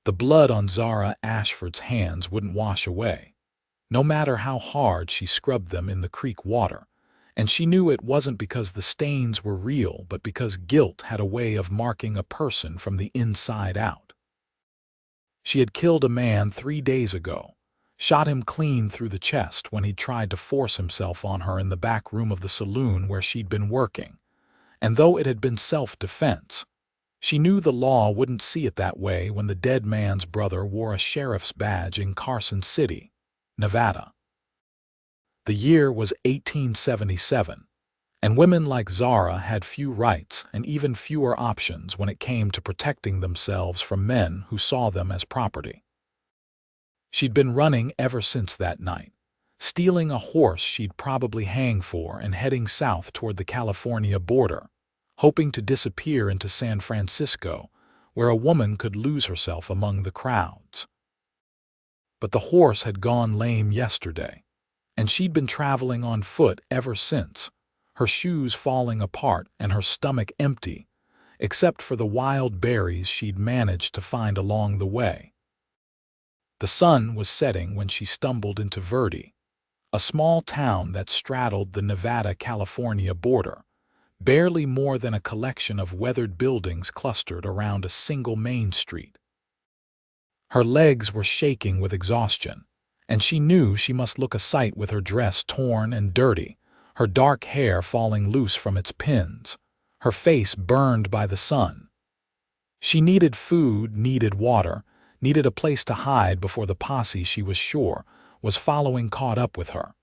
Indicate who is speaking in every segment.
Speaker 1: The blood on Zara Ashford's hands wouldn't wash away, no matter how hard she scrubbed them in the creek water, and she knew it wasn't because the stains were real, but because guilt had a way of marking a person from the inside out. She had killed a man 3 days ago, shot him clean through the chest when he'd tried to force himself on her in the back room of the saloon where she'd been working, and though it had been self-defense, she knew the law wouldn't see it that way when the dead man's brother wore a sheriff's badge in Carson City, Nevada. The year was 1877, and women like Zara had few rights and even fewer options when it came to protecting themselves from men who saw them as property. She'd been running ever since that night, stealing a horse she'd probably hang for and heading south toward the California border, hoping to disappear into San Francisco, where a woman could lose herself among the crowds. But the horse had gone lame yesterday, and she'd been traveling on foot ever since, her shoes falling apart and her stomach empty, except for the wild berries she'd managed to find along the way. The sun was setting when she stumbled into Verde, a small town that straddled the Nevada-California border, barely more than a collection of weathered buildings clustered around a single main street. Her legs were shaking with exhaustion, and she knew she must look a sight with her dress torn and dirty, her dark hair falling loose from its pins, her face burned by the sun. She needed food, needed water, needed a place to hide before the posse she was sure was following caught up with her.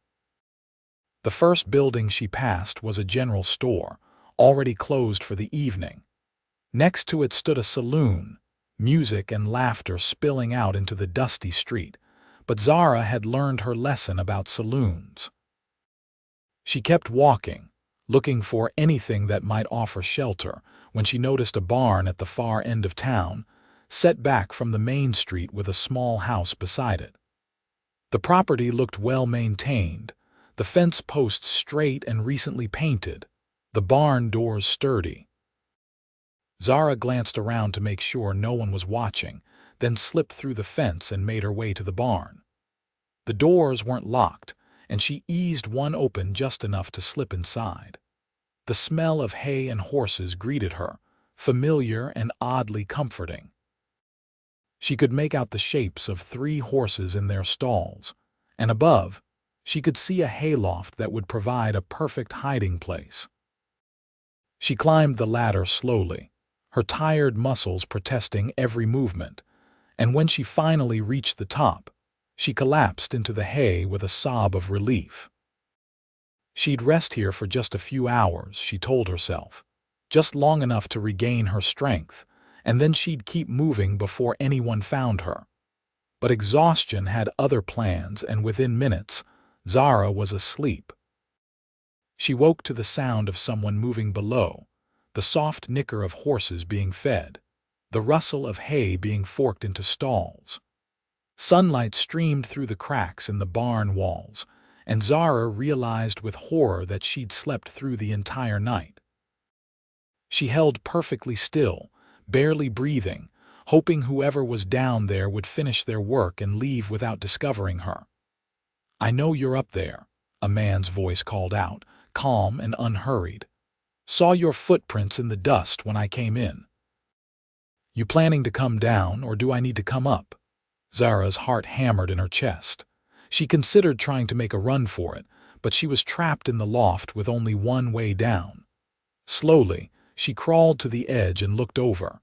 Speaker 1: The first building she passed was a general store, already closed for the evening. Next to it stood a saloon, music and laughter spilling out into the dusty street, but Zara had learned her lesson about saloons. She kept walking, looking for anything that might offer shelter, when she noticed a barn at the far end of town, set back from the main street with a small house beside it. The property looked well maintained, the fence posts straight and recently painted, the barn doors sturdy. Zara glanced around to make sure no one was watching, then slipped through the fence and made her way to the barn. The doors weren't locked, and she eased one open just enough to slip inside. The smell of hay and horses greeted her, familiar and oddly comforting. She could make out the shapes of 3 horses in their stalls, and above, she could see a hayloft that would provide a perfect hiding place. She climbed the ladder slowly, her tired muscles protesting every movement, and when she finally reached the top, she collapsed into the hay with a sob of relief. She'd rest here for just a few hours, she told herself, just long enough to regain her strength, and then she'd keep moving before anyone found her. But exhaustion had other plans, and within minutes, Zara was asleep. She woke to the sound of someone moving below, the soft nicker of horses being fed, the rustle of hay being forked into stalls. Sunlight streamed through the cracks in the barn walls, and Zara realized with horror that she'd slept through the entire night. She held perfectly still, barely breathing, hoping whoever was down there would finish their work and leave without discovering her. "I know you're up there," a man's voice called out, calm and unhurried. "Saw your footprints in the dust when I came in. You planning to come down, or do I need to come up?" Zara's heart hammered in her chest. She considered trying to make a run for it, but she was trapped in the loft with only one way down. Slowly, she crawled to the edge and looked over.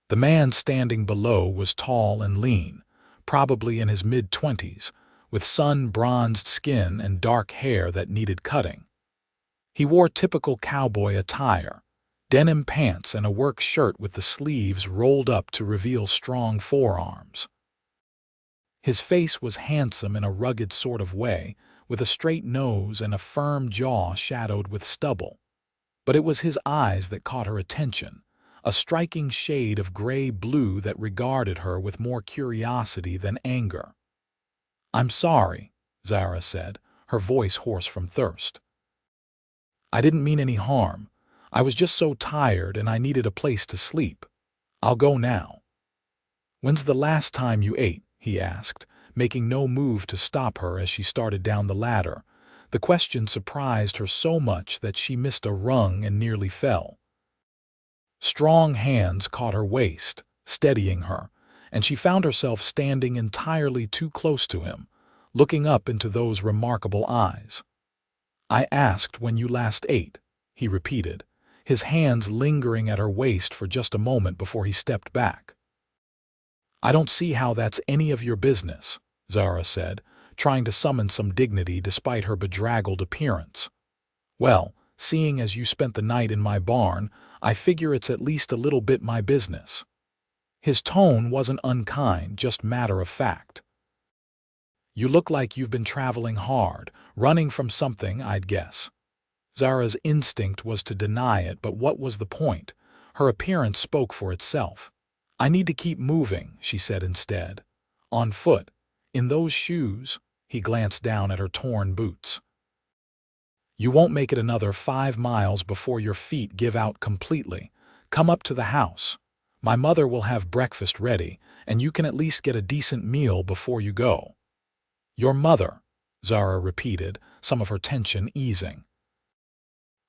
Speaker 1: The man standing below was tall and lean, probably in his mid-20s, with sun-bronzed skin and dark hair that needed cutting. He wore typical cowboy attire, denim pants and a work shirt with the sleeves rolled up to reveal strong forearms. His face was handsome in a rugged sort of way, with a straight nose and a firm jaw shadowed with stubble. But it was his eyes that caught her attention, a striking shade of gray-blue that regarded her with more curiosity than anger. "I'm sorry," Zara said, her voice hoarse from thirst. "I didn't mean any harm. I was just so tired and I needed a place to sleep. I'll go now." "When's the last time you ate?" he asked, making no move to stop her as she started down the ladder. The question surprised her so much that she missed a rung and nearly fell. Strong hands caught her waist, steadying her, and she found herself standing entirely too close to him, looking up into those remarkable eyes. "I asked when you last ate," he repeated, his hands lingering at her waist for just a moment before he stepped back. "I don't see how that's any of your business," Zara said, trying to summon some dignity despite her bedraggled appearance. "Well, seeing as you spent the night in my barn, I figure it's at least a little bit my business." His tone wasn't unkind, just matter of fact. "You look like you've been traveling hard, running from something, I'd guess." Zara's instinct was to deny it, but what was the point? Her appearance spoke for itself. "I need to keep moving," she said instead. "On foot. In those shoes." He glanced down at her torn boots. "You won't make it another 5 miles before your feet give out completely. Come up to the house. My mother will have breakfast ready, and you can at least get a decent meal before you go." "Your mother," Zara repeated, some of her tension easing.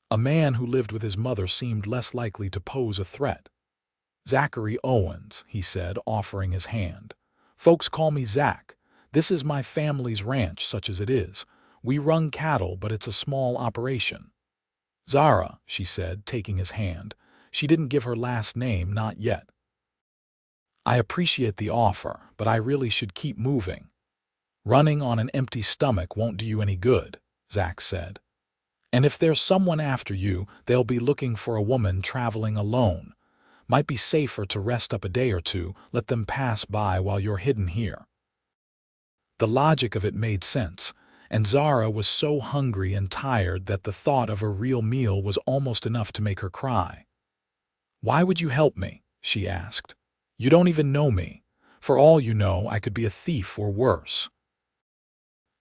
Speaker 1: A man who lived with his mother seemed less likely to pose a threat. "Zachary Owens," he said, offering his hand. "Folks call me Zach. This is my family's ranch, such as it is. We run cattle, but it's a small operation." "Zara," she said, taking his hand. She didn't give her last name, not yet. "I appreciate the offer, but I really should keep moving." "Running on an empty stomach won't do you any good," Zach said. "And if there's someone after you, they'll be looking for a woman traveling alone. Might be safer to rest up a day or two, let them pass by while you're hidden here." The logic of it made sense, and Zara was so hungry and tired that the thought of a real meal was almost enough to make her cry. "Why would you help me?" she asked. "You don't even know me. For all you know, I could be a thief or worse."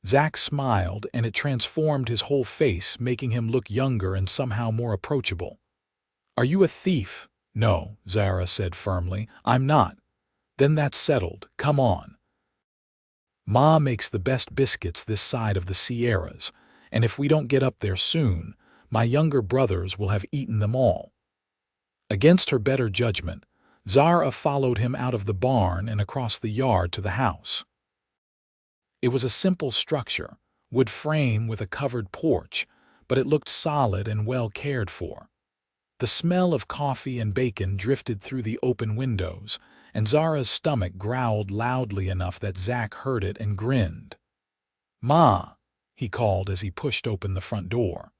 Speaker 1: Zach smiled, and it transformed his whole face, making him look younger and somehow more approachable. "Are you a thief?" "No," Zara said firmly. "I'm not." "Then that's settled. Come on." "Ma makes the best biscuits this side of the Sierras, and if we don't get up there soon, my younger brothers will have eaten them all." Against her better judgment, Zara followed him out of the barn and across the yard to the house. It was a simple structure, wood frame with a covered porch, but it looked solid and well cared for. The smell of coffee and bacon drifted through the open windows, and Zara's stomach growled loudly enough that Zach heard it and grinned. "Ma," he called as he pushed open the front door.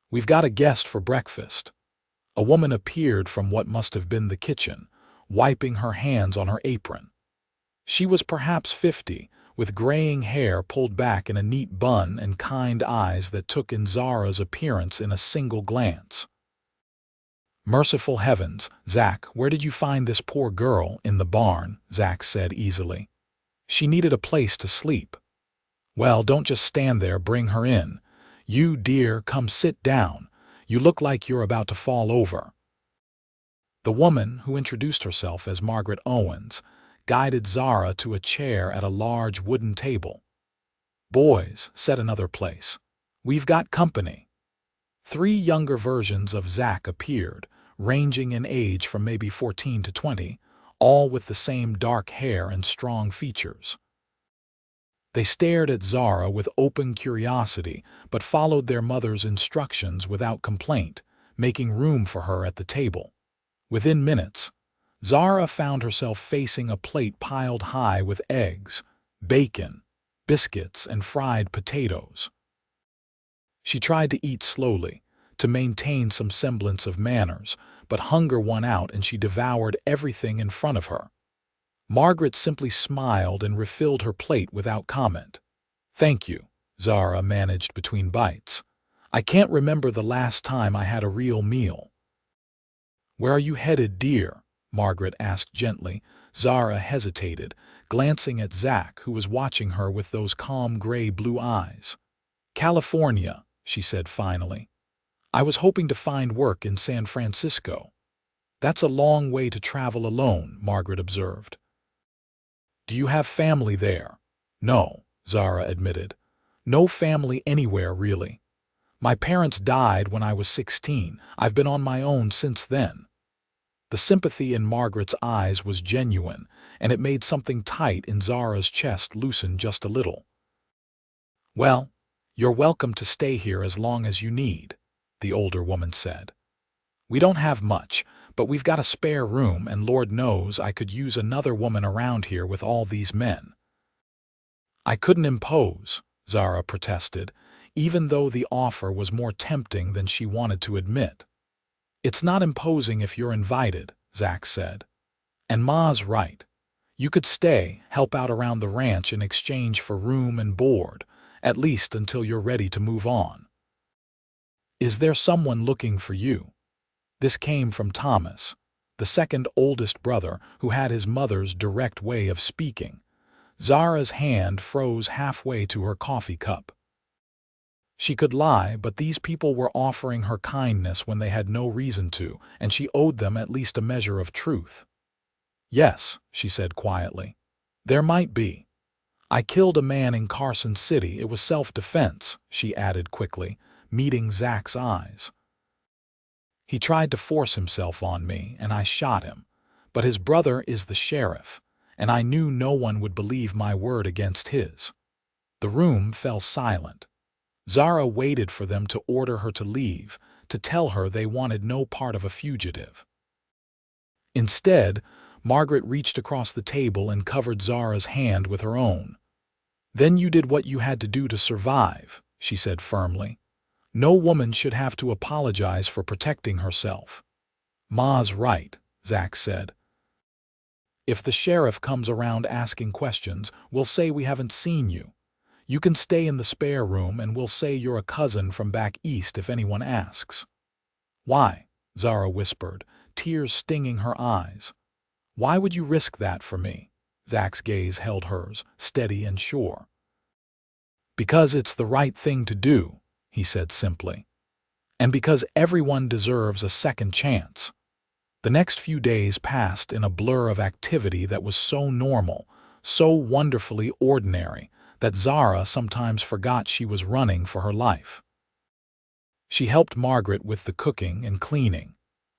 Speaker 1: "We've got a guest for breakfast." A woman appeared from what must have been the kitchen, wiping her hands on her apron. She was perhaps 50, with graying hair pulled back in a neat bun and kind eyes that took in Zara's appearance in a single glance. "Merciful heavens, Zach, where did you find this poor girl?" "In the barn," Zach said easily. "She needed a place to sleep." "Well, don't just stand there, bring her in. You, dear, come sit down. You look like you're about to fall over." The woman, who introduced herself as Margaret Owens, guided Zara to a chair at a large wooden table. "Boys, set another place. We've got company." 3 younger versions of Zach appeared, ranging in age from maybe 14 to 20, all with the same dark hair and strong features. They stared at Zara with open curiosity, but followed their mother's instructions without complaint, making room for her at the table. Within minutes, Zara found herself facing a plate piled high with eggs, bacon, biscuits, and fried potatoes. She tried to eat slowly, to maintain some semblance of manners, but hunger won out and she devoured everything in front of her. Margaret simply smiled and refilled her plate without comment. "Thank you," Zara managed between bites. "I can't remember the last time I had a real meal." "Where are you headed, dear?" Margaret asked gently. Zara hesitated, glancing at Zach, who was watching her with those calm gray-blue eyes. "California," she said finally. "I was hoping to find work in San Francisco." That's a long way to travel alone, Margaret observed. Do you have family there? No, Zara admitted. No family anywhere, really. My parents died when I was 16. I've been on my own since then. The sympathy in Margaret's eyes was genuine, and it made something tight in Zara's chest loosen just a little. Well, you're welcome to stay here as long as you need, the older woman said. We don't have much, but we've got a spare room, and Lord knows I could use another woman around here with all these men. I couldn't impose, Zara protested, even though the offer was more tempting than she wanted to admit. It's not imposing if you're invited, Zach said. And Ma's right. You could stay, help out around the ranch in exchange for room and board, at least until you're ready to move on. Is there someone looking for you? This came from Thomas, the second oldest brother who had his mother's direct way of speaking. Zara's hand froze halfway to her coffee cup. She could lie, but these people were offering her kindness when they had no reason to, and she owed them at least a measure of truth. Yes, she said quietly. There might be. I killed a man in Carson City. It was self-defense, she added quickly, meeting Zach's eyes. He tried to force himself on me, and I shot him. But his brother is the sheriff, and I knew no one would believe my word against his. The room fell silent. Zara waited for them to order her to leave, to tell her they wanted no part of a fugitive. Instead, Margaret reached across the table and covered Zara's hand with her own. Then you did what you had to do to survive, she said firmly. No woman should have to apologize for protecting herself. Ma's right, Zach said. If the sheriff comes around asking questions, we'll say we haven't seen you. You can stay in the spare room and we'll say you're a cousin from back east if anyone asks. Why? Zara whispered, tears stinging her eyes. Why would you risk that for me? Zach's gaze held hers, steady and sure. Because it's the right thing to do, he said simply. And because everyone deserves a second chance. The next few days passed in a blur of activity that was so normal, so wonderfully ordinary, that Zara sometimes forgot she was running for her life. She helped Margaret with the cooking and cleaning,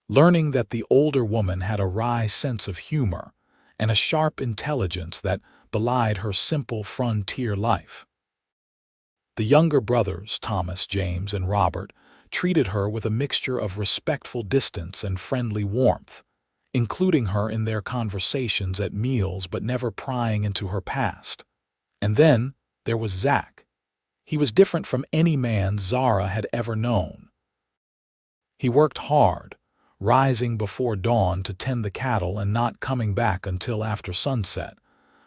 Speaker 1: learning that the older woman had a wry sense of humor and a sharp intelligence that belied her simple frontier life. The younger brothers, Thomas, James, and Robert, treated her with a mixture of respectful distance and friendly warmth, including her in their conversations at meals but never prying into her past. And then there was Zach. He was different from any man Zara had ever known. He worked hard, rising before dawn to tend the cattle and not coming back until after sunset,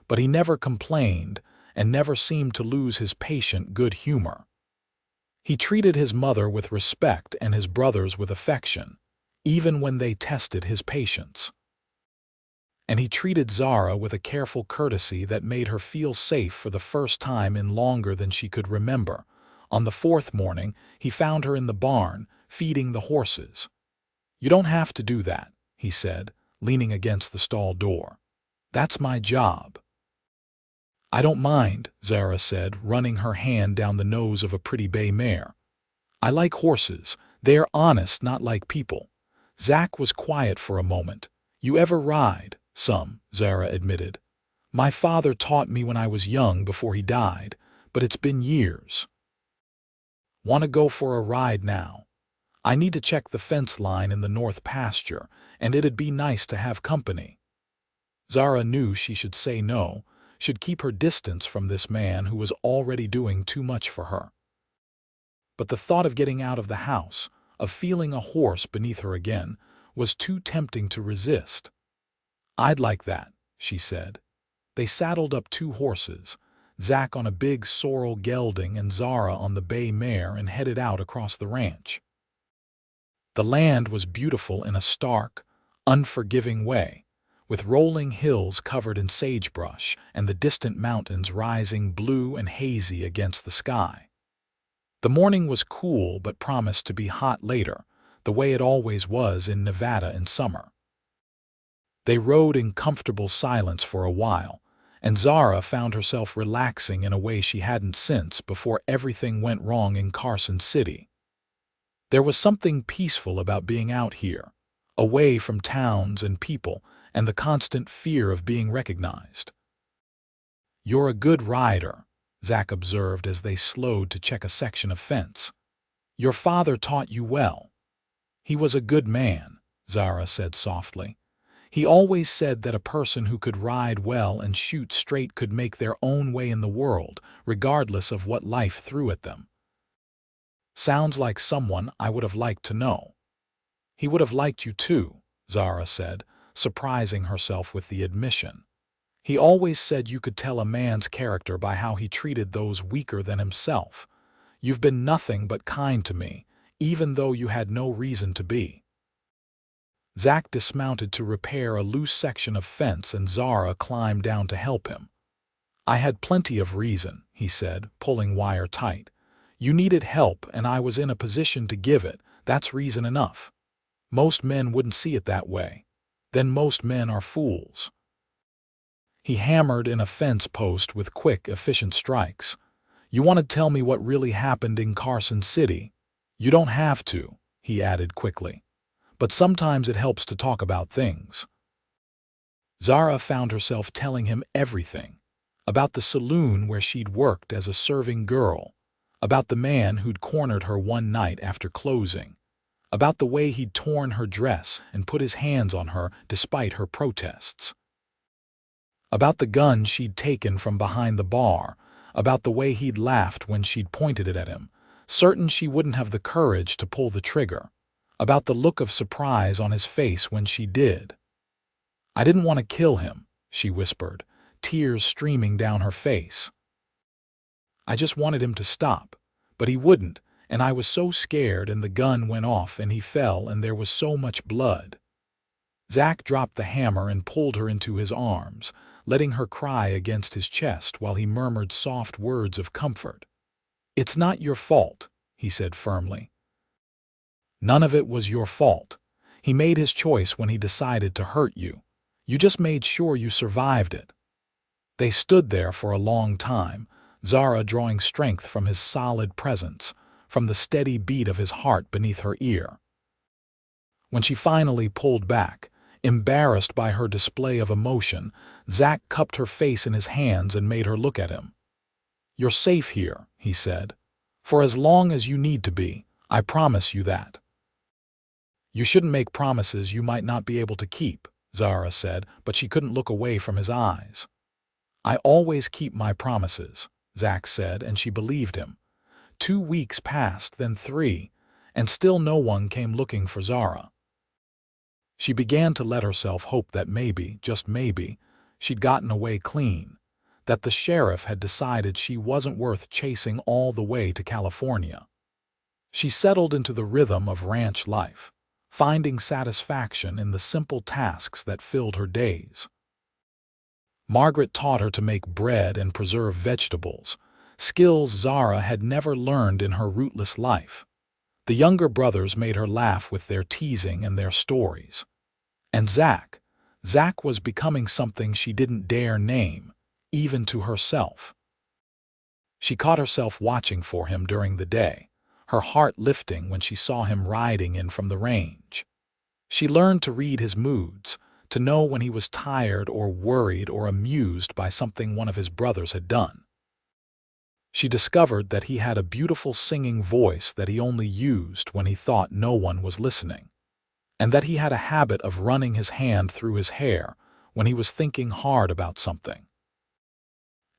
Speaker 1: but he never complained and never seemed to lose his patient good humor. He treated his mother with respect and his brothers with affection, even when they tested his patience. And he treated Zara with a careful courtesy that made her feel safe for the first time in longer than she could remember. On the fourth morning, he found her in the barn, feeding the horses. You don't have to do that, he said, leaning against the stall door. That's my job. I don't mind, Zara said, running her hand down the nose of a pretty bay mare. I like horses. They're honest, not like people. Zach was quiet for a moment. You ever ride? Some, Zara admitted. My father taught me when I was young before he died, but it's been years. Want to go for a ride now? I need to check the fence line in the north pasture, and it'd be nice to have company. Zara knew she should say no, should keep her distance from this man who was already doing too much for her. But the thought of getting out of the house, of feeling a horse beneath her again, was too tempting to resist. I'd like that, she said. They saddled up two horses, Zach on a big sorrel gelding and Zara on the bay mare, and headed out across the ranch. The land was beautiful in a stark, unforgiving way, with rolling hills covered in sagebrush and the distant mountains rising blue and hazy against the sky. The morning was cool but promised to be hot later, the way it always was in Nevada in summer. They rode in comfortable silence for a while, and Zara found herself relaxing in a way she hadn't since before everything went wrong in Carson City. There was something peaceful about being out here, away from towns and people and the constant fear of being recognized. "You're a good rider," Zach observed as they slowed to check a section of fence. "Your father taught you well." "He was a good man," Zara said softly. "He always said that a person who could ride well and shoot straight could make their own way in the world, regardless of what life threw at them." "Sounds like someone I would have liked to know." "He would have liked you too," Zara said, surprising herself with the admission. "He always said you could tell a man's character by how he treated those weaker than himself. You've been nothing but kind to me, even though you had no reason to be." Zach dismounted to repair a loose section of fence and Zara climbed down to help him. "I had plenty of reason," he said, pulling wire tight. "You needed help and I was in a position to give it. That's reason enough. Most men wouldn't see it that way. Then most men are fools." He hammered in a fence post with quick, efficient strikes. "You want to tell me what really happened in Carson City? You don't have to," he added quickly. "But sometimes it helps to talk about things." Zara found herself telling him everything. About the saloon where she'd worked as a serving girl. About the man who'd cornered her one night after closing. About the way he'd torn her dress and put his hands on her despite her protests. About the gun she'd taken from behind the bar. About the way he'd laughed when she'd pointed it at him, certain she wouldn't have the courage to pull the trigger. About the look of surprise on his face when she did. "I didn't want to kill him," she whispered, tears streaming down her face. "I just wanted him to stop, but he wouldn't, and I was so scared and the gun went off and he fell and there was so much blood." Zach dropped the hammer and pulled her into his arms, letting her cry against his chest while he murmured soft words of comfort. "It's not your fault," he said firmly. "None of it was your fault. He made his choice when he decided to hurt you. You just made sure you survived it." They stood there for a long time, Zara drawing strength from his solid presence, from the steady beat of his heart beneath her ear. When she finally pulled back, embarrassed by her display of emotion, Zach cupped her face in his hands and made her look at him. "You're safe here," he said. "For as long as you need to be, I promise you that." "You shouldn't make promises you might not be able to keep," Zara said, but she couldn't look away from his eyes. "I always keep my promises," Zach said, and she believed him. 2 weeks passed, then 3, and still no one came looking for Zara. She began to let herself hope that maybe, just maybe, she'd gotten away clean, that the sheriff had decided she wasn't worth chasing all the way to California. She settled into the rhythm of ranch life, finding satisfaction in the simple tasks that filled her days. Margaret taught her to make bread and preserve vegetables, skills Zara had never learned in her rootless life. The younger brothers made her laugh with their teasing and their stories. And Zach was becoming something she didn't dare name, even to herself. She caught herself watching for him during the day, her heart lifting when she saw him riding in from the range. She learned to read his moods, to know when he was tired or worried or amused by something one of his brothers had done. She discovered that he had a beautiful singing voice that he only used when he thought no one was listening, and that he had a habit of running his hand through his hair when he was thinking hard about something.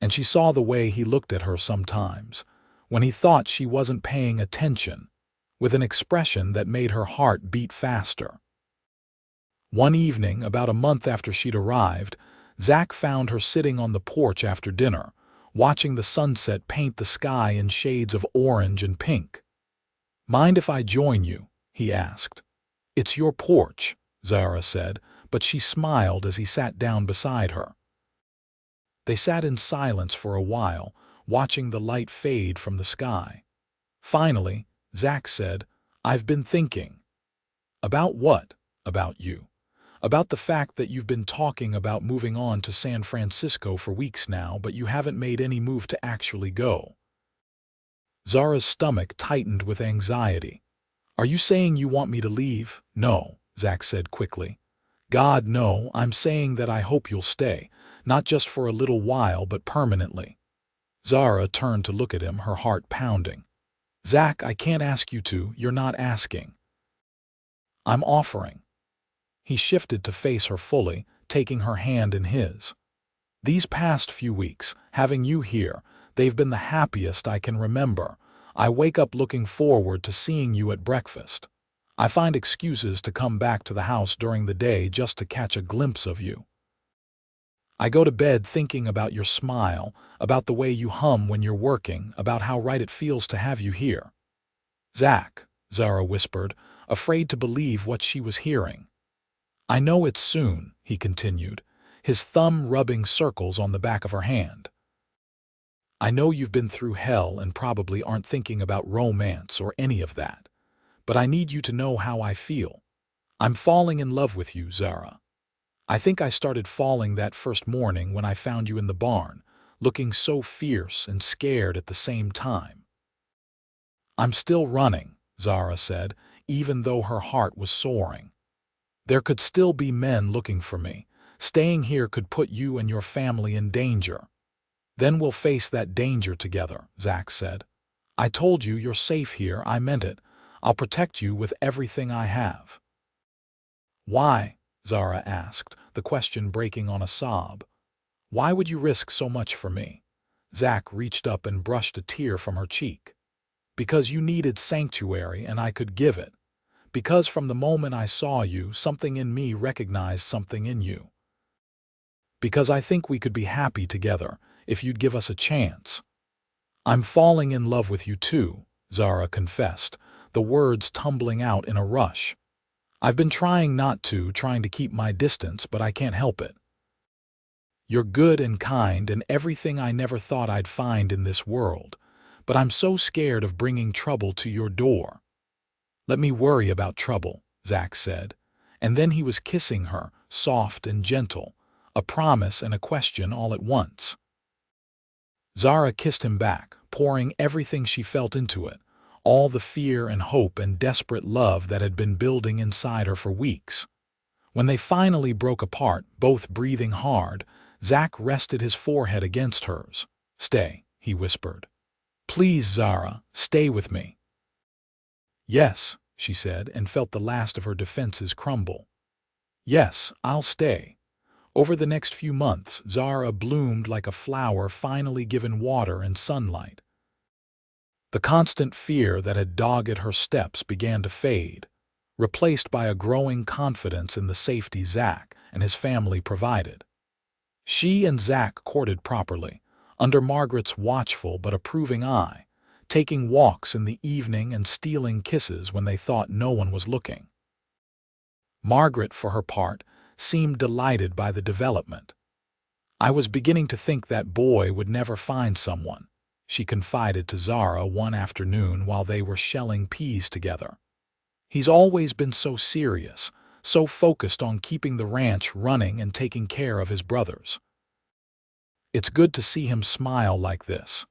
Speaker 1: And she saw the way he looked at her sometimes, when he thought she wasn't paying attention, with an expression that made her heart beat faster. One evening, about a month after she'd arrived, Zach found her sitting on the porch after dinner, watching the sunset paint the sky in shades of orange and pink. "Mind if I join you?" he asked. "It's your porch," Zara said, but she smiled as he sat down beside her. They sat in silence for a while, watching the light fade from the sky. Finally, Zach said, "I've been thinking." "About what?" "About you. About the fact that you've been talking about moving on to San Francisco for weeks now, but you haven't made any move to actually go." Zara's stomach tightened with anxiety. "Are you saying you want me to leave?" "No," Zach said quickly. "God, no, I'm saying that I hope you'll stay, not just for a little while, but permanently." Zara turned to look at him, her heart pounding. "Zach, I can't ask you to. You're not asking. I'm offering." He shifted to face her fully, taking her hand in his. "These past few weeks, having you here, they've been the happiest I can remember. I wake up looking forward to seeing you at breakfast. I find excuses to come back to the house during the day just to catch a glimpse of you. I go to bed thinking about your smile, about the way you hum when you're working, about how right it feels to have you here." "Zach," Zara whispered, afraid to believe what she was hearing. "I know it's soon," he continued, his thumb rubbing circles on the back of her hand. "I know you've been through hell and probably aren't thinking about romance or any of that. But I need you to know how I feel. I'm falling in love with you, Zara. I think I started falling that first morning when I found you in the barn, looking so fierce and scared at the same time." "I'm still running," Zara said, even though her heart was soaring. "There could still be men looking for me. Staying here could put you and your family in danger." "Then we'll face that danger together," Zach said. "I told you you're safe here. I meant it. I'll protect you with everything I have." "Why?" Zara asked, the question breaking on a sob. "Why would you risk so much for me?" Zach reached up and brushed a tear from her cheek. "Because you needed sanctuary and I could give it. Because from the moment I saw you, something in me recognized something in you. Because I think we could be happy together if you'd give us a chance." "I'm falling in love with you too," Zara confessed, the words tumbling out in a rush. "I've been trying not to, trying to keep my distance, but I can't help it. You're good and kind and everything I never thought I'd find in this world, but I'm so scared of bringing trouble to your door." "Let me worry about trouble," Zach said, and then he was kissing her, soft and gentle, a promise and a question all at once. Zara kissed him back, pouring everything she felt into it, all the fear and hope and desperate love that had been building inside her for weeks. When they finally broke apart, both breathing hard, Zach rested his forehead against hers. "Stay," he whispered. "Please, Zara, stay with me." "Yes," she said, and felt the last of her defenses crumble. "Yes, I'll stay." Over the next few months, Zara bloomed like a flower finally given water and sunlight. The constant fear that had dogged her steps began to fade, replaced by a growing confidence in the safety Zach and his family provided. She and Zach courted properly, under Margaret's watchful but approving eye, taking walks in the evening and stealing kisses when they thought no one was looking. Margaret, for her part, seemed delighted by the development. "I was beginning to think that boy would never find someone," she confided to Zara one afternoon while they were shelling peas together. "He's always been so serious, so focused on keeping the ranch running and taking care of his brothers. It's good to see him smile like this.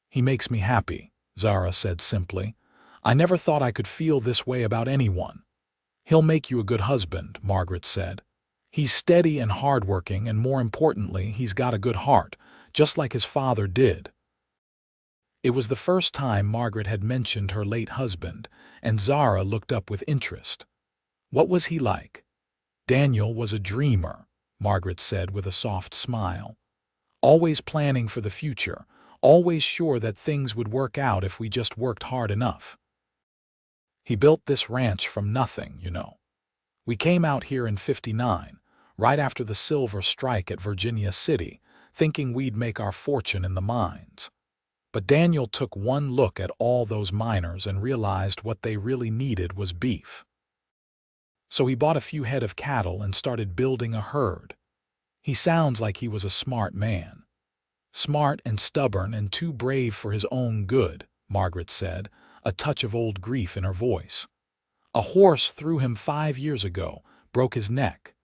Speaker 1: He makes me happy," Zara said simply. "I never thought I could feel this way about anyone." "He'll make you a good husband," Margaret said. "He's steady and hardworking, and more importantly, he's got a good heart, just like his father did." It was the first time Margaret had mentioned her late husband, and Zara looked up with interest. "What was he like?" "Daniel was a dreamer," Margaret said with a soft smile. "Always planning for the future, always sure that things would work out if we just worked hard enough. He built this ranch from nothing, you know. We came out here in '59, right after the silver strike at Virginia City, thinking we'd make our fortune in the mines. But Daniel took one look at all those miners and realized what they really needed was beef. So he bought a few head of cattle and started building a herd. He sounds like he was a smart man. Smart and stubborn and too brave for his own good," Margaret said, a touch of old grief in her voice. "A horse threw him 5 years ago, broke his neck.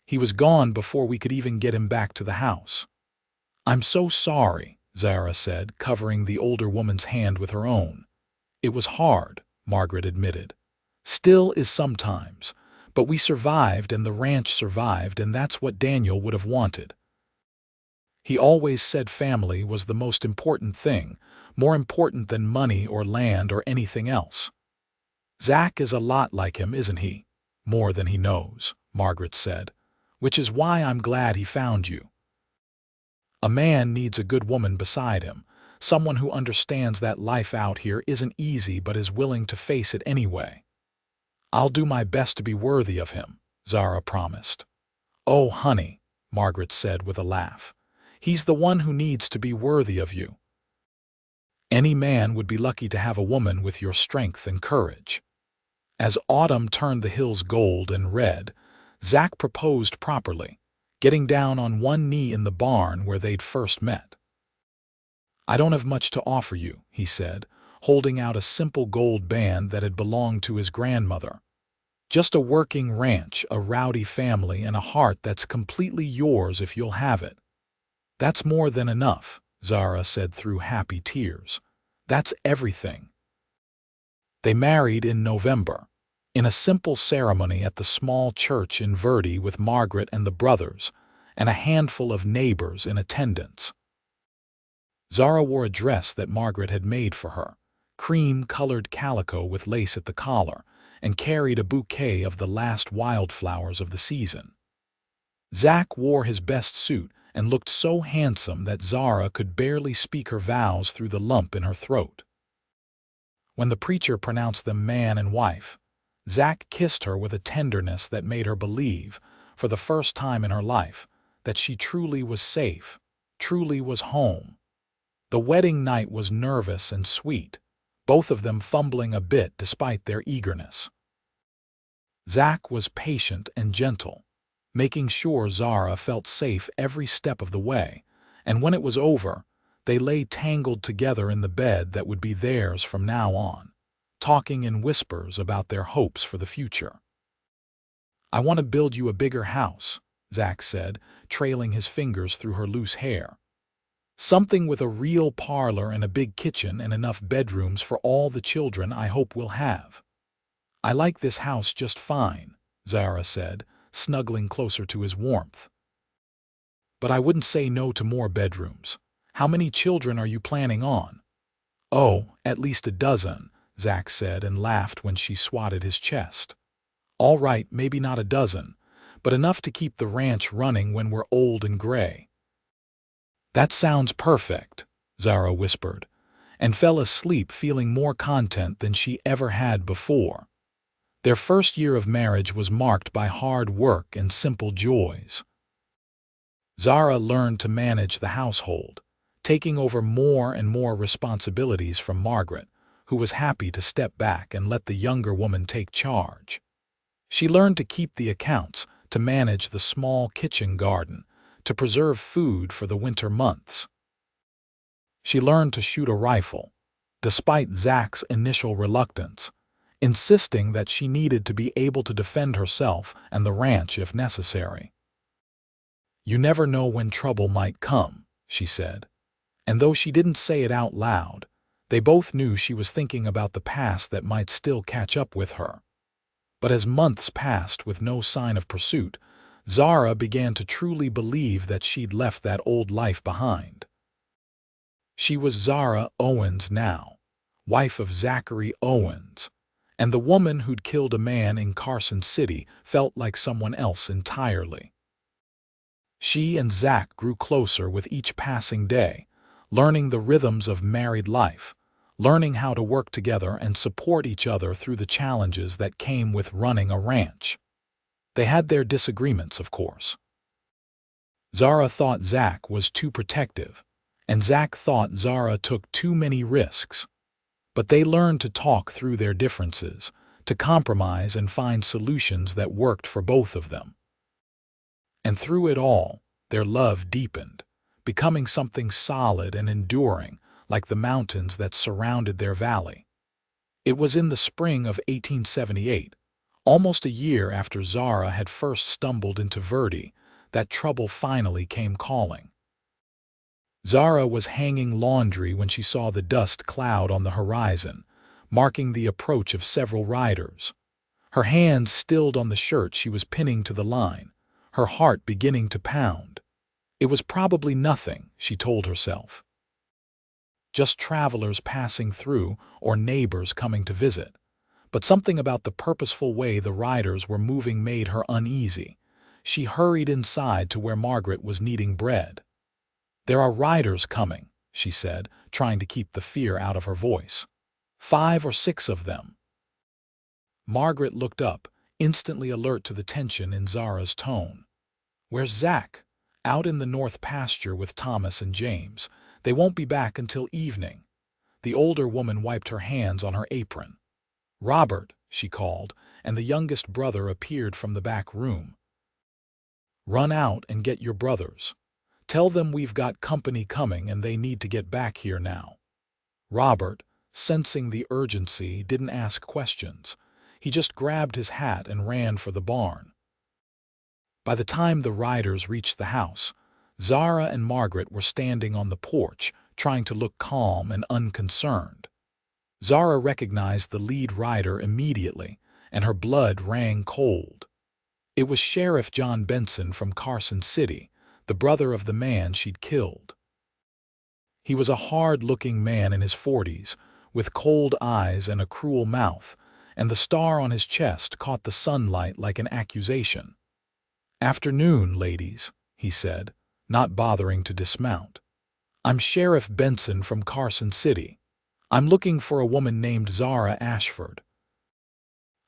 Speaker 1: He was gone before we could even get him back to the house. "I'm so sorry," Zara said, covering the older woman's hand with her own. "It was hard," Margaret admitted. "Still is sometimes. But we survived and the ranch survived, and that's what Daniel would have wanted. He always said family was the most important thing, more important than money or land or anything else." "Zach is a lot like him, isn't he?" "More than he knows," Margaret said. "Which is why I'm glad he found you. A man needs a good woman beside him, someone who understands that life out here isn't easy but is willing to face it anyway." "I'll do my best to be worthy of him," Zara promised. "Oh, honey," Margaret said with a laugh. "He's the one who needs to be worthy of you. Any man would be lucky to have a woman with your strength and courage." As autumn turned the hills gold and red, Zach proposed properly, getting down on one knee in the barn where they'd first met. "I don't have much to offer you," he said, holding out a simple gold band that had belonged to his grandmother. "Just a working ranch, a rowdy family, and a heart that's completely yours if you'll have it." "That's more than enough," Zara said through happy tears. "That's everything." They married in November, in a simple ceremony at the small church in Verdi with Margaret and the brothers, and a handful of neighbors in attendance. Zara wore a dress that Margaret had made for her, cream-colored calico with lace at the collar, and carried a bouquet of the last wildflowers of the season. Zach wore his best suit and looked so handsome that Zara could barely speak her vows through the lump in her throat. When the preacher pronounced them man and wife, Zach kissed her with a tenderness that made her believe, for the first time in her life, that she truly was safe, truly was home. The wedding night was nervous and sweet, both of them fumbling a bit despite their eagerness. Zach was patient and gentle, making sure Zara felt safe every step of the way, and when it was over, they lay tangled together in the bed that would be theirs from now on, talking in whispers about their hopes for the future. "I want to build you a bigger house," Zach said, trailing his fingers through her loose hair. "Something with a real parlor and a big kitchen and enough bedrooms for all the children I hope we'll have." "I like this house just fine," Zara said, snuggling closer to his warmth. "But I wouldn't say no to more bedrooms. How many children are you planning on?" "Oh, at least a dozen," Zach said and laughed when she swatted his chest. "All right, maybe not a dozen, but enough to keep the ranch running when we're old and gray." "That sounds perfect," Zara whispered, and fell asleep feeling more content than she ever had before. Their first year of marriage was marked by hard work and simple joys. Zara learned to manage the household, taking over more and more responsibilities from Margaret, who was happy to step back and let the younger woman take charge. She learned to keep the accounts, to manage the small kitchen garden, to preserve food for the winter months. She learned to shoot a rifle, despite Zach's initial reluctance, insisting that she needed to be able to defend herself and the ranch if necessary. "You never know when trouble might come," she said. And though she didn't say it out loud, they both knew she was thinking about the past that might still catch up with her. But as months passed with no sign of pursuit, Zara began to truly believe that she'd left that old life behind. She was Zara Owens now, wife of Zachary Owens, and the woman who'd killed a man in Carson City felt like someone else entirely. She and Zach grew closer with each passing day, learning the rhythms of married life, learning how to work together and support each other through the challenges that came with running a ranch. They had their disagreements, of course. Zara thought Zach was too protective, and Zach thought Zara took too many risks. But they learned to talk through their differences, to compromise and find solutions that worked for both of them. And through it all, their love deepened, becoming something solid and enduring, like the mountains that surrounded their valley. It was in the spring of 1878, Almost a year after Zara had first stumbled into Verdi, that trouble finally came calling. Zara was hanging laundry when she saw the dust cloud on the horizon, marking the approach of several riders. Her hands stilled on the shirt she was pinning to the line, her heart beginning to pound. It was probably nothing, she told herself. Just travelers passing through or neighbors coming to visit. But something about the purposeful way the riders were moving made her uneasy. She hurried inside to where Margaret was kneading bread. "There are riders coming," she said, trying to keep the fear out of her voice. "5 or 6 of them." Margaret looked up, instantly alert to the tension in Zara's tone. "Where's Zach?" "Out in the north pasture with Thomas and James. They won't be back until evening." The older woman wiped her hands on her apron. "Robert," she called, and the youngest brother appeared from the back room. "Run out and get your brothers. Tell them we've got company coming and they need to get back here now." Robert, sensing the urgency, didn't ask questions. He just grabbed his hat and ran for the barn. By the time the riders reached the house, Zara and Margaret were standing on the porch, trying to look calm and unconcerned. Zara recognized the lead rider immediately, and her blood rang cold. It was Sheriff John Benson from Carson City, the brother of the man she'd killed. He was a hard-looking man in his 40s, with cold eyes and a cruel mouth, and the star on his chest caught the sunlight like an accusation. "Afternoon, ladies," he said, not bothering to dismount. "I'm Sheriff Benson from Carson City. I'm looking for a woman named Zara Ashford."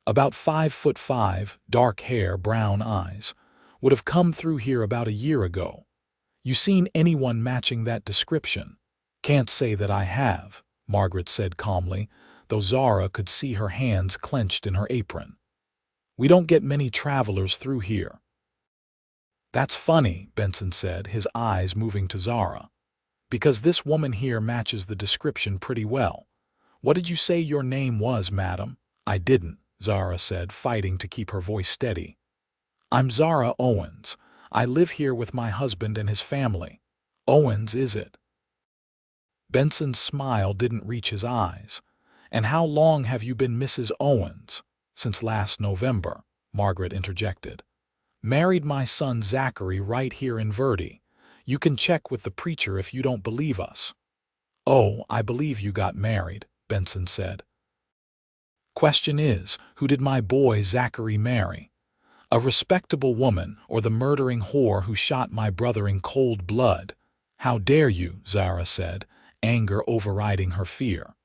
Speaker 1: About 5'5", dark hair, brown eyes, would have come through here about a year ago. "You seen anyone matching that description?" "Can't say that I have," Margaret said calmly, though Zara could see her hands clenched in her apron. "We don't get many travelers through here." "That's funny," Benson said, his eyes moving to Zara. "Because this woman here matches the description pretty well. What did you say your name was, madam?" "I didn't," Zara said, fighting to keep her voice steady. "I'm Zara Owens. I live here with my husband and his family." "Owens, is it?" Benson's smile didn't reach his eyes. "And how long have you been Mrs. Owens?" "Since last November," Margaret interjected. "Married my son Zachary right here in Verdi. You can check with the preacher if you don't believe us." "Oh, I believe you got married," Benson said. "Question is, who did my boy Zachary marry? A respectable woman or the murdering whore who shot my brother in cold blood?" "How dare you," Zara said, anger overriding her fear.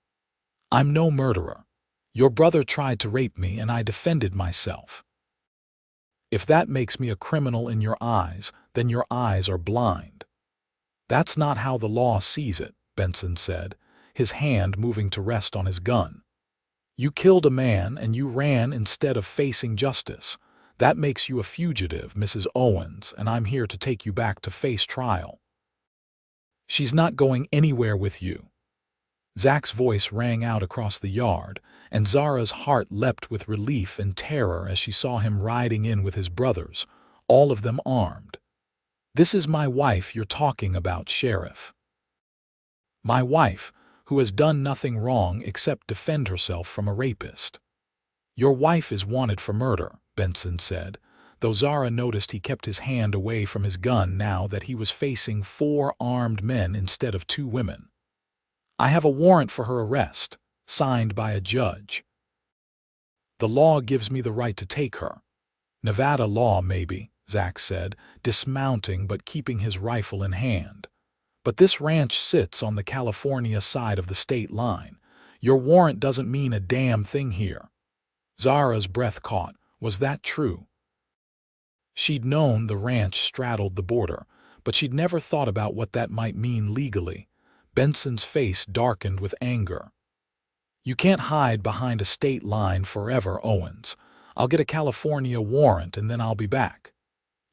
Speaker 1: "I'm no murderer. Your brother tried to rape me and I defended myself." "If that makes me a criminal in your eyes, then your eyes are blind." "That's not how the law sees it," Benson said, his hand moving to rest on his gun. "You killed a man and you ran instead of facing justice. That makes you a fugitive, Mrs. Owens, and I'm here to take you back to face trial." "She's not going anywhere with you." Zach's voice rang out across the yard, and Zara's heart leapt with relief and terror as she saw him riding in with his brothers, all of them armed. "This is my wife you're talking about, Sheriff." "My wife, who has done nothing wrong except defend herself from a rapist." "Your wife is wanted for murder," Benson said, though Zara noticed he kept his hand away from his gun now that he was facing 4 armed men instead of 2 women. "I have a warrant for her arrest, signed by a judge." "The law gives me the right to take her." "Nevada law, maybe," Zach said, dismounting but keeping his rifle in hand. "But this ranch sits on the California side of the state line. Your warrant doesn't mean a damn thing here." Zara's breath caught. Was that true? She'd known the ranch straddled the border, but she'd never thought about what that might mean legally. Benson's face darkened with anger. "You can't hide behind a state line forever, Owens. I'll get a California warrant and then I'll be back."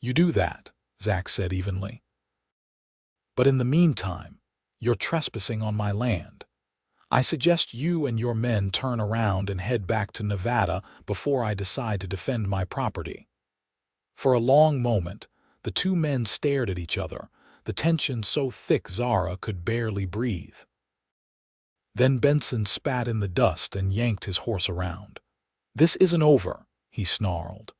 Speaker 1: "You do that," Zach said evenly. "But in the meantime, you're trespassing on my land. I suggest you and your men turn around and head back to Nevada before I decide to defend my property." For a long moment, the two men stared at each other, the tension so thick Zara could barely breathe. Then Benson spat in the dust and yanked his horse around. "This isn't over," he snarled.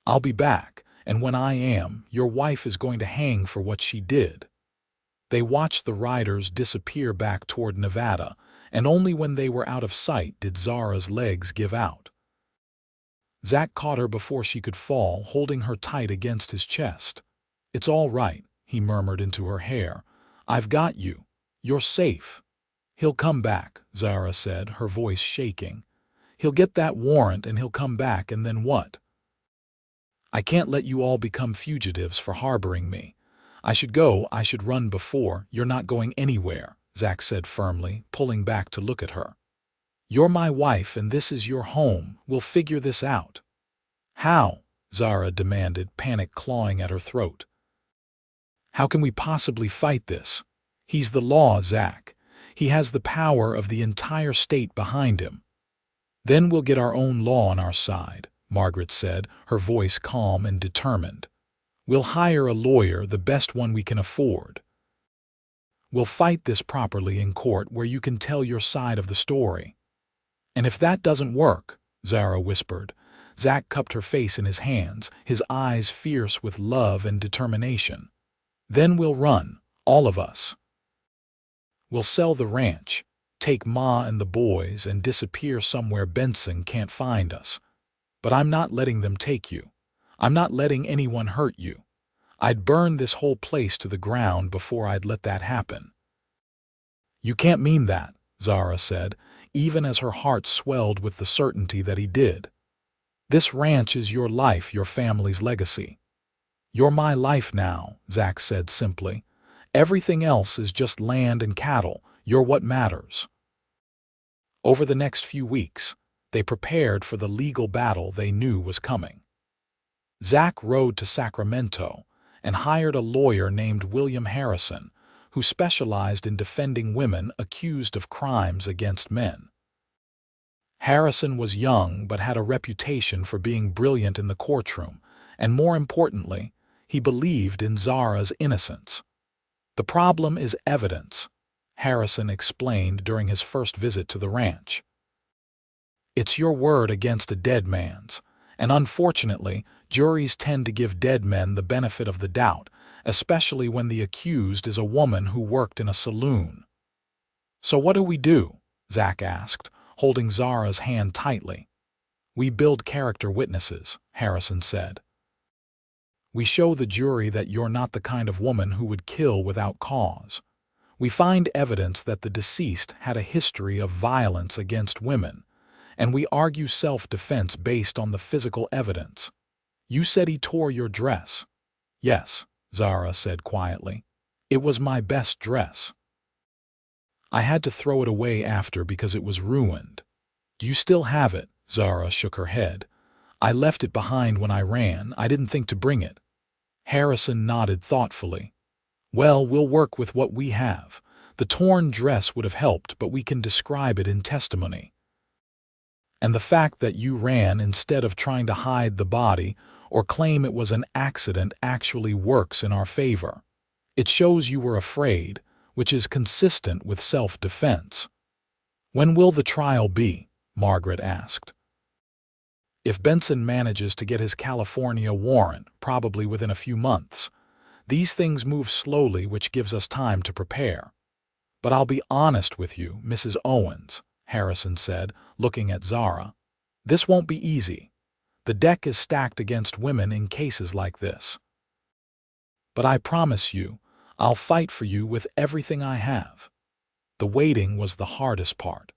Speaker 1: "I'll be back, and when I am, your wife is going to hang for what she did." They watched the riders disappear back toward Nevada, and only when they were out of sight did Zara's legs give out. Zach caught her before she could fall, holding her tight against his chest. "It's all right," he murmured into her hair. "I've got you. You're safe." "He'll come back," Zara said, her voice shaking. "He'll get that warrant and he'll come back, and then what?" "I can't let you all become fugitives for harboring me. I should run before." "You're not going anywhere," Zach said firmly, pulling back to look at her. "You're my wife and this is your home. We'll figure this out." "How?" Zara demanded, panic clawing at her throat. "How can we possibly fight this? He's the law, Zach. He has the power of the entire state behind him." "Then we'll get our own law on our side," Margaret said, her voice calm and determined. "We'll hire a lawyer, the best one we can afford. We'll fight this properly in court where you can tell your side of the story." "And if that doesn't work," Zara whispered. Zach cupped her face in his hands, his eyes fierce with love and determination. "Then we'll run, all of us. We'll sell the ranch, take Ma and the boys, and disappear somewhere Benson can't find us. But I'm not letting them take you. I'm not letting anyone hurt you. I'd burn this whole place to the ground before I'd let that happen." "You can't mean that," Zara said, even as her heart swelled with the certainty that he did. "This ranch is your life, your family's legacy." "You're my life now," Zach said simply. "Everything else is just land and cattle. You're what matters." Over the next few weeks, they prepared for the legal battle they knew was coming. Zach rode to Sacramento and hired a lawyer named William Harrison, who specialized in defending women accused of crimes against men. Harrison was young but had a reputation for being brilliant in the courtroom, and more importantly, he believed in Zara's innocence. "The problem is evidence," Harrison explained during his first visit to the ranch. "It's your word against a dead man's, and unfortunately, juries tend to give dead men the benefit of the doubt, especially when the accused is a woman who worked in a saloon." "So what do we do?" Zach asked, holding Zara's hand tightly. "We build character witnesses," Harrison said. "We show the jury that you're not the kind of woman who would kill without cause. We find evidence that the deceased had a history of violence against women, and we argue self-defense based on the physical evidence. You said he tore your dress." "Yes," Zara said quietly. "It was my best dress. I had to throw it away after because it was ruined." "Do you still have it?" Zara shook her head. "I left it behind when I ran. I didn't think to bring it." Harrison nodded thoughtfully. "Well, we'll work with what we have. The torn dress would have helped, but we can describe it in testimony. And the fact that you ran instead of trying to hide the body or claim it was an accident actually works in our favor. It shows you were afraid, which is consistent with self-defense." "When will the trial be?" Margaret asked. "If Benson manages to get his California warrant, probably within a few months. These things move slowly, which gives us time to prepare." "But I'll be honest with you, Mrs. Owens," Harrison said, looking at Zara. "This won't be easy. The deck is stacked against women in cases like this. But I promise you, I'll fight for you with everything I have." The waiting was the hardest part.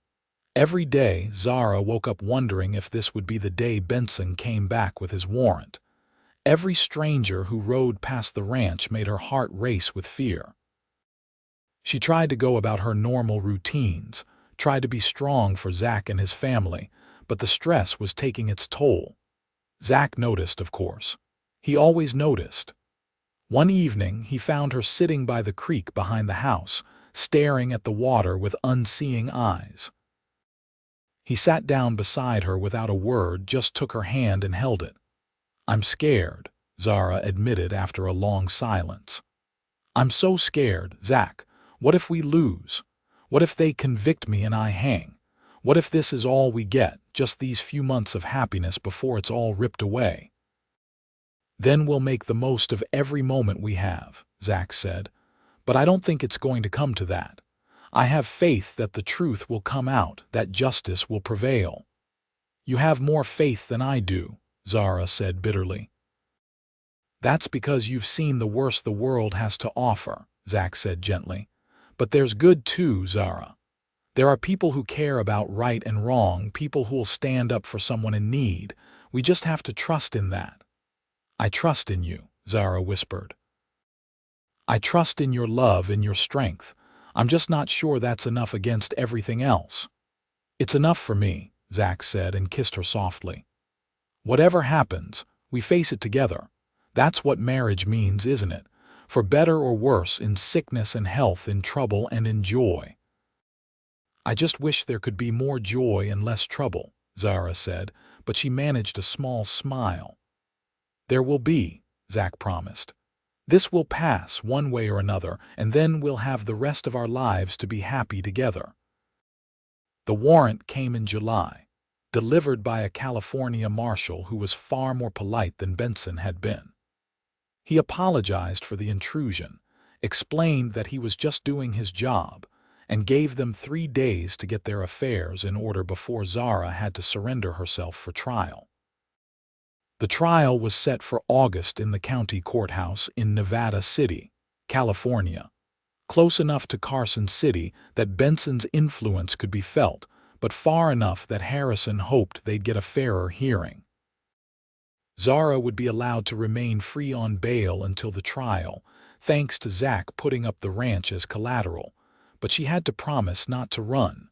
Speaker 1: Every day, Zara woke up wondering if this would be the day Benson came back with his warrant. Every stranger who rode past the ranch made her heart race with fear. She tried to go about her normal routines, tried to be strong for Zach and his family, but the stress was taking its toll. Zach noticed, of course. He always noticed. One evening, he found her sitting by the creek behind the house, staring at the water with unseeing eyes. He sat down beside her without a word, just took her hand and held it. "I'm scared," Zara admitted after a long silence. "I'm so scared, Zach. What if we lose? What if they convict me and I hang? What if this is all we get, just these few months of happiness before it's all ripped away?" "Then we'll make the most of every moment we have," Zach said. "But I don't think it's going to come to that. I have faith that the truth will come out, that justice will prevail." "You have more faith than I do," Zara said bitterly. "That's because you've seen the worst the world has to offer," Zach said gently. "But there's good too, Zara. There are people who care about right and wrong, people who'll stand up for someone in need. We just have to trust in that." "I trust in you," Zara whispered. "I trust in your love, in your strength. I'm just not sure that's enough against everything else." "It's enough for me," Zach said and kissed her softly. "Whatever happens, we face it together. That's what marriage means, isn't it? For better or worse, in sickness and health, in trouble and in joy." "I just wish there could be more joy and less trouble," Zara said, but she managed a small smile. "There will be," Zach promised. "This will pass one way or another, and then we'll have the rest of our lives to be happy together." The warrant came in July, delivered by a California marshal who was far more polite than Benson had been. He apologized for the intrusion, explained that he was just doing his job, and gave them 3 days to get their affairs in order before Zara had to surrender herself for trial. The trial was set for August in the county courthouse in Nevada City, California, close enough to Carson City that Benson's influence could be felt, but far enough that Harrison hoped they'd get a fairer hearing. Zara would be allowed to remain free on bail until the trial, thanks to Zach putting up the ranch as collateral, but she had to promise not to run.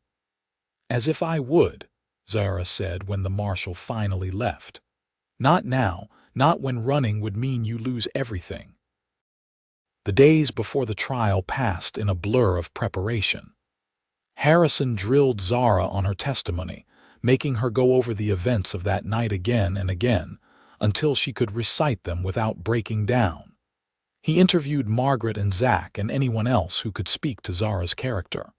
Speaker 1: "As if I would," Zara said when the marshal finally left. "Not now, not when running would mean you lose everything." The days before the trial passed in a blur of preparation. Harrison drilled Zara on her testimony, making her go over the events of that night again and again, until she could recite them without breaking down. He interviewed Margaret and Zach and anyone else who could speak to Zara's character.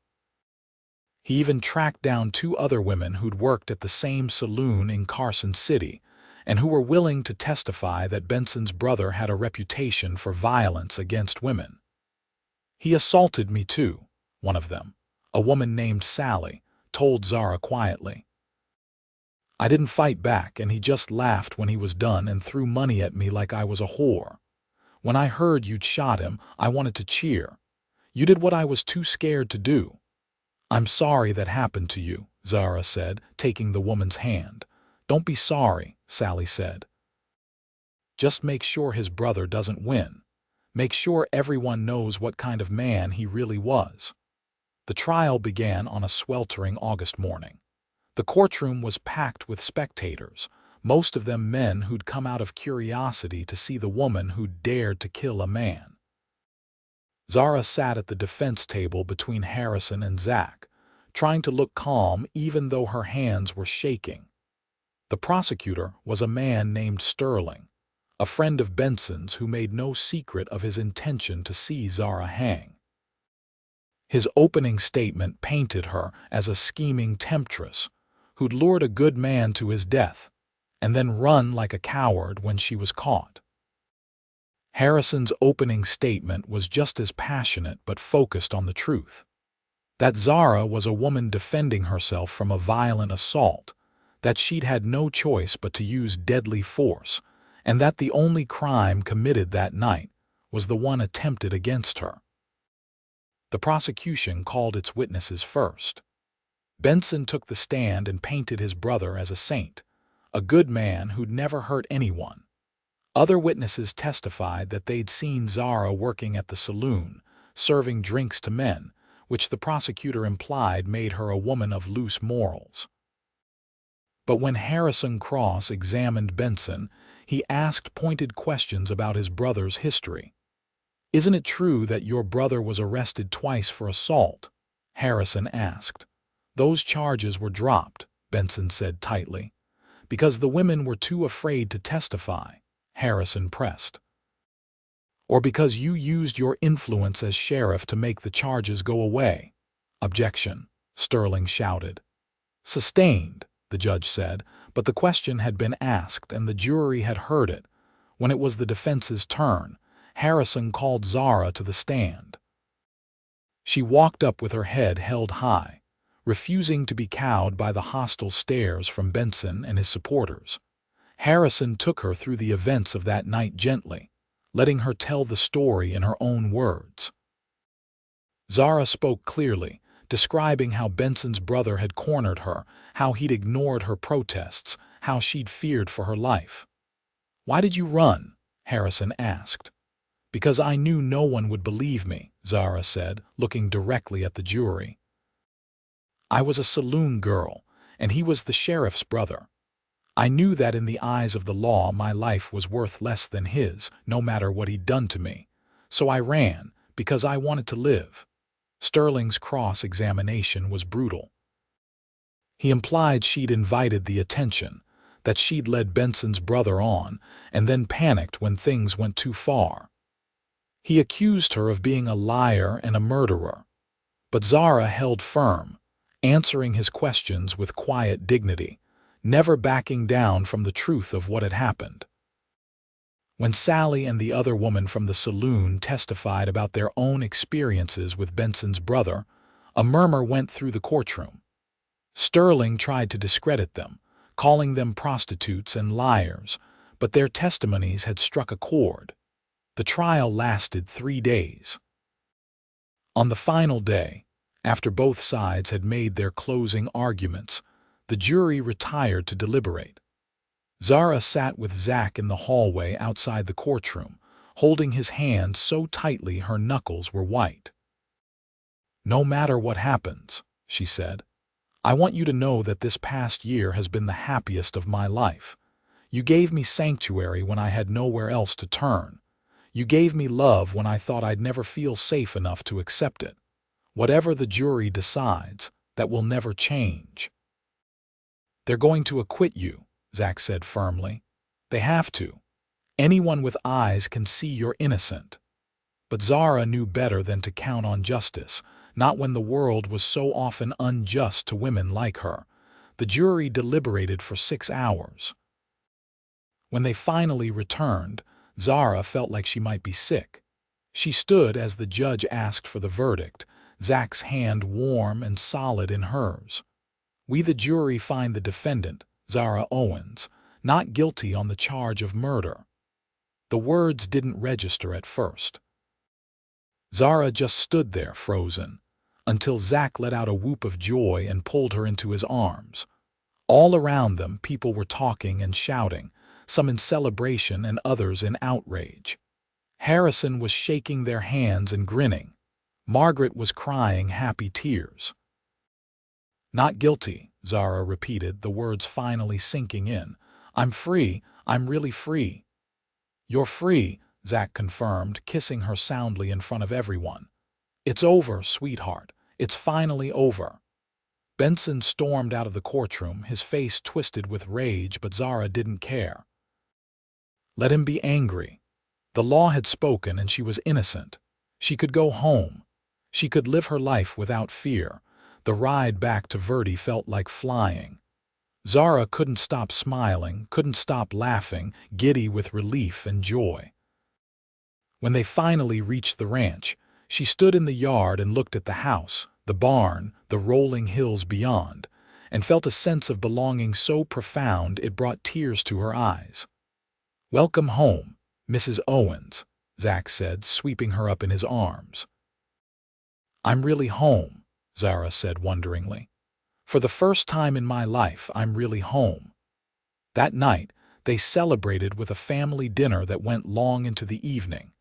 Speaker 1: He even tracked down 2 other women who'd worked at the same saloon in Carson City and who were willing to testify that Benson's brother had a reputation for violence against women. "He assaulted me too," one of them, a woman named Sally, told Zara quietly. "I didn't fight back, and he just laughed when he was done and threw money at me like I was a whore. When I heard you'd shot him, I wanted to cheer. You did what I was too scared to do." "I'm sorry that happened to you," Zara said, taking the woman's hand. "Don't be sorry," Sally said. "Just make sure his brother doesn't win. Make sure everyone knows what kind of man he really was." The trial began on a sweltering August morning. The courtroom was packed with spectators, most of them men who'd come out of curiosity to see the woman who'd dared to kill a man. Zara sat at the defense table between Harrison and Zach, trying to look calm even though her hands were shaking. The prosecutor was a man named Sterling, a friend of Benson's who made no secret of his intention to see Zara hang. His opening statement painted her as a scheming temptress who'd lured a good man to his death and then run like a coward when she was caught. Harrison's opening statement was just as passionate but focused on the truth. That Zara was a woman defending herself from a violent assault, that she'd had no choice but to use deadly force, and that the only crime committed that night was the one attempted against her. The prosecution called its witnesses first. Benson took the stand and painted his brother as a saint, a good man who'd never hurt anyone. Other witnesses testified that they'd seen Zara working at the saloon, serving drinks to men, which the prosecutor implied made her a woman of loose morals. But when Harrison cross-examined Benson, he asked pointed questions about his brother's history. "Isn't it true that your brother was arrested twice for assault?" Harrison asked. "Those charges were dropped," Benson said tightly. "Because the women were too afraid to testify," Harrison pressed. "Or because you used your influence as sheriff to make the charges go away?" "Objection," Sterling shouted. "Sustained," the judge said, but the question had been asked and the jury had heard it. When it was the defense's turn, Harrison called Zara to the stand. She walked up with her head held high, refusing to be cowed by the hostile stares from Benson and his supporters. Harrison took her through the events of that night gently, letting her tell the story in her own words. Zara spoke clearly, describing how Benson's brother had cornered her, how he'd ignored her protests, how she'd feared for her life. "Why did you run?" Harrison asked. "Because I knew no one would believe me," Zara said, looking directly at the jury. "I was a saloon girl, and he was the sheriff's brother. I knew that in the eyes of the law my life was worth less than his, no matter what he'd done to me. So I ran, because I wanted to live." Sterling's cross-examination was brutal. He implied she'd invited the attention, that she'd led Benson's brother on, and then panicked when things went too far. He accused her of being a liar and a murderer. But Zara held firm, answering his questions with quiet dignity, never backing down from the truth of what had happened. When Sally and the other woman from the saloon testified about their own experiences with Benson's brother, a murmur went through the courtroom. Sterling tried to discredit them, calling them prostitutes and liars, but their testimonies had struck a chord. The trial lasted 3 days. On the final day, after both sides had made their closing arguments, the jury retired to deliberate. Zara sat with Zach in the hallway outside the courtroom, holding his hand so tightly her knuckles were white. "No matter what happens," she said, "I want you to know that this past year has been the happiest of my life. You gave me sanctuary when I had nowhere else to turn. You gave me love when I thought I'd never feel safe enough to accept it. Whatever the jury decides, that will never change." "They're going to acquit you," Zach said firmly. "They have to. Anyone with eyes can see you're innocent." But Zara knew better than to count on justice, not when the world was so often unjust to women like her. The jury deliberated for 6 hours. When they finally returned, Zara felt like she might be sick. She stood as the judge asked for the verdict, Zach's hand warm and solid in hers. "We the jury find the defendant, Zara Owens, not guilty on the charge of murder." The words didn't register at first. Zara just stood there frozen, until Zach let out a whoop of joy and pulled her into his arms. All around them people were talking and shouting, some in celebration and others in outrage. Harrison was shaking their hands and grinning. Margaret was crying happy tears. "Not guilty," Zara repeated, the words finally sinking in. "I'm free. I'm really free." "You're free," Zach confirmed, kissing her soundly in front of everyone. "It's over, sweetheart. It's finally over." Benson stormed out of the courtroom, his face twisted with rage, but Zara didn't care. Let him be angry. The law had spoken and she was innocent. She could go home. She could live her life without fear. The ride back to Verdi felt like flying. Zara couldn't stop smiling, couldn't stop laughing, giddy with relief and joy. When they finally reached the ranch, she stood in the yard and looked at the house, the barn, the rolling hills beyond, and felt a sense of belonging so profound it brought tears to her eyes. "Welcome home, Mrs. Owens," Zach said, sweeping her up in his arms. "I'm really home," Zara said wonderingly. "For the first time in my life, I'm really home." That night, they celebrated with a family dinner that went long into the evening.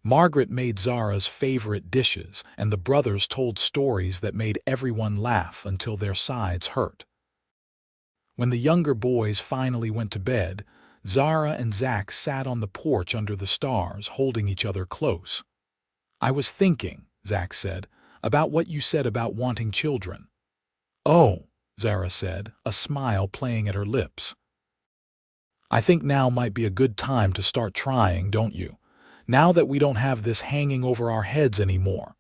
Speaker 1: Margaret made Zara's favorite dishes, and the brothers told stories that made everyone laugh until their sides hurt. When the younger boys finally went to bed, Zara and Zach sat on the porch under the stars, holding each other close. "I was thinking," Zach said, "about what you said about wanting children." "Oh," Zara said, a smile playing at her lips. "I think now might be a good time to start trying, don't you? Now that we don't have this hanging over our heads anymore."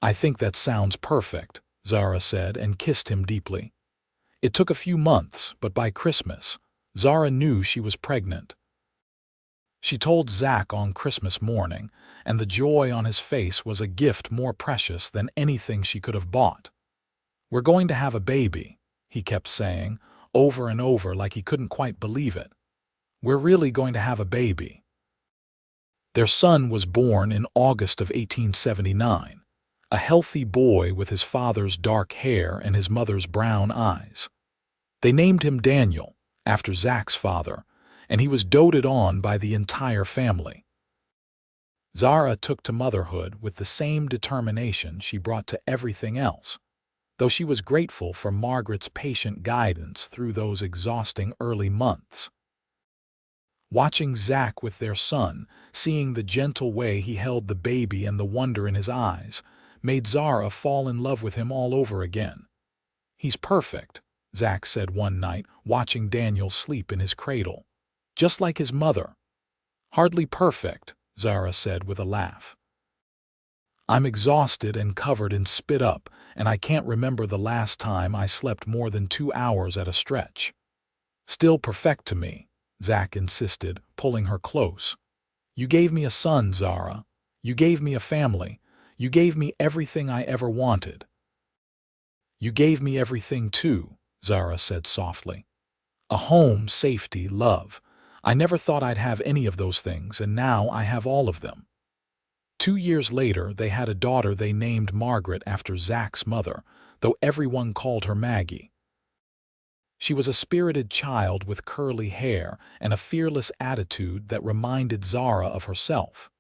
Speaker 1: "I think that sounds perfect," Zara said and kissed him deeply. It took a few months, but by Christmas, Zara knew she was pregnant. She told Zach on Christmas morning, and the joy on his face was a gift more precious than anything she could have bought. "We're going to have a baby," he kept saying, over and over like he couldn't quite believe it. "We're really going to have a baby." Their son was born in August of 1879, a healthy boy with his father's dark hair and his mother's brown eyes. They named him Daniel, after Zach's father, and he was doted on by the entire family. Zara took to motherhood with the same determination she brought to everything else, though she was grateful for Margaret's patient guidance through those exhausting early months. Watching Zach with their son, seeing the gentle way he held the baby and the wonder in his eyes, made Zara fall in love with him all over again. "He's perfect," Zach said one night, watching Daniel sleep in his cradle. "Just like his mother." "Hardly perfect," Zara said with a laugh. "I'm exhausted and covered in spit up, and I can't remember the last time I slept more than 2 hours at a stretch." "Still perfect to me," Zach insisted, pulling her close. "You gave me a son, Zara. You gave me a family. You gave me everything I ever wanted." "You gave me everything too," Zara said softly. "A home, safety, love. I never thought I'd have any of those things, and now I have all of them." 2 years later, they had a daughter they named Margaret after Zach's mother, though everyone called her Maggie. She was a spirited child with curly hair and a fearless attitude that reminded Zara of herself.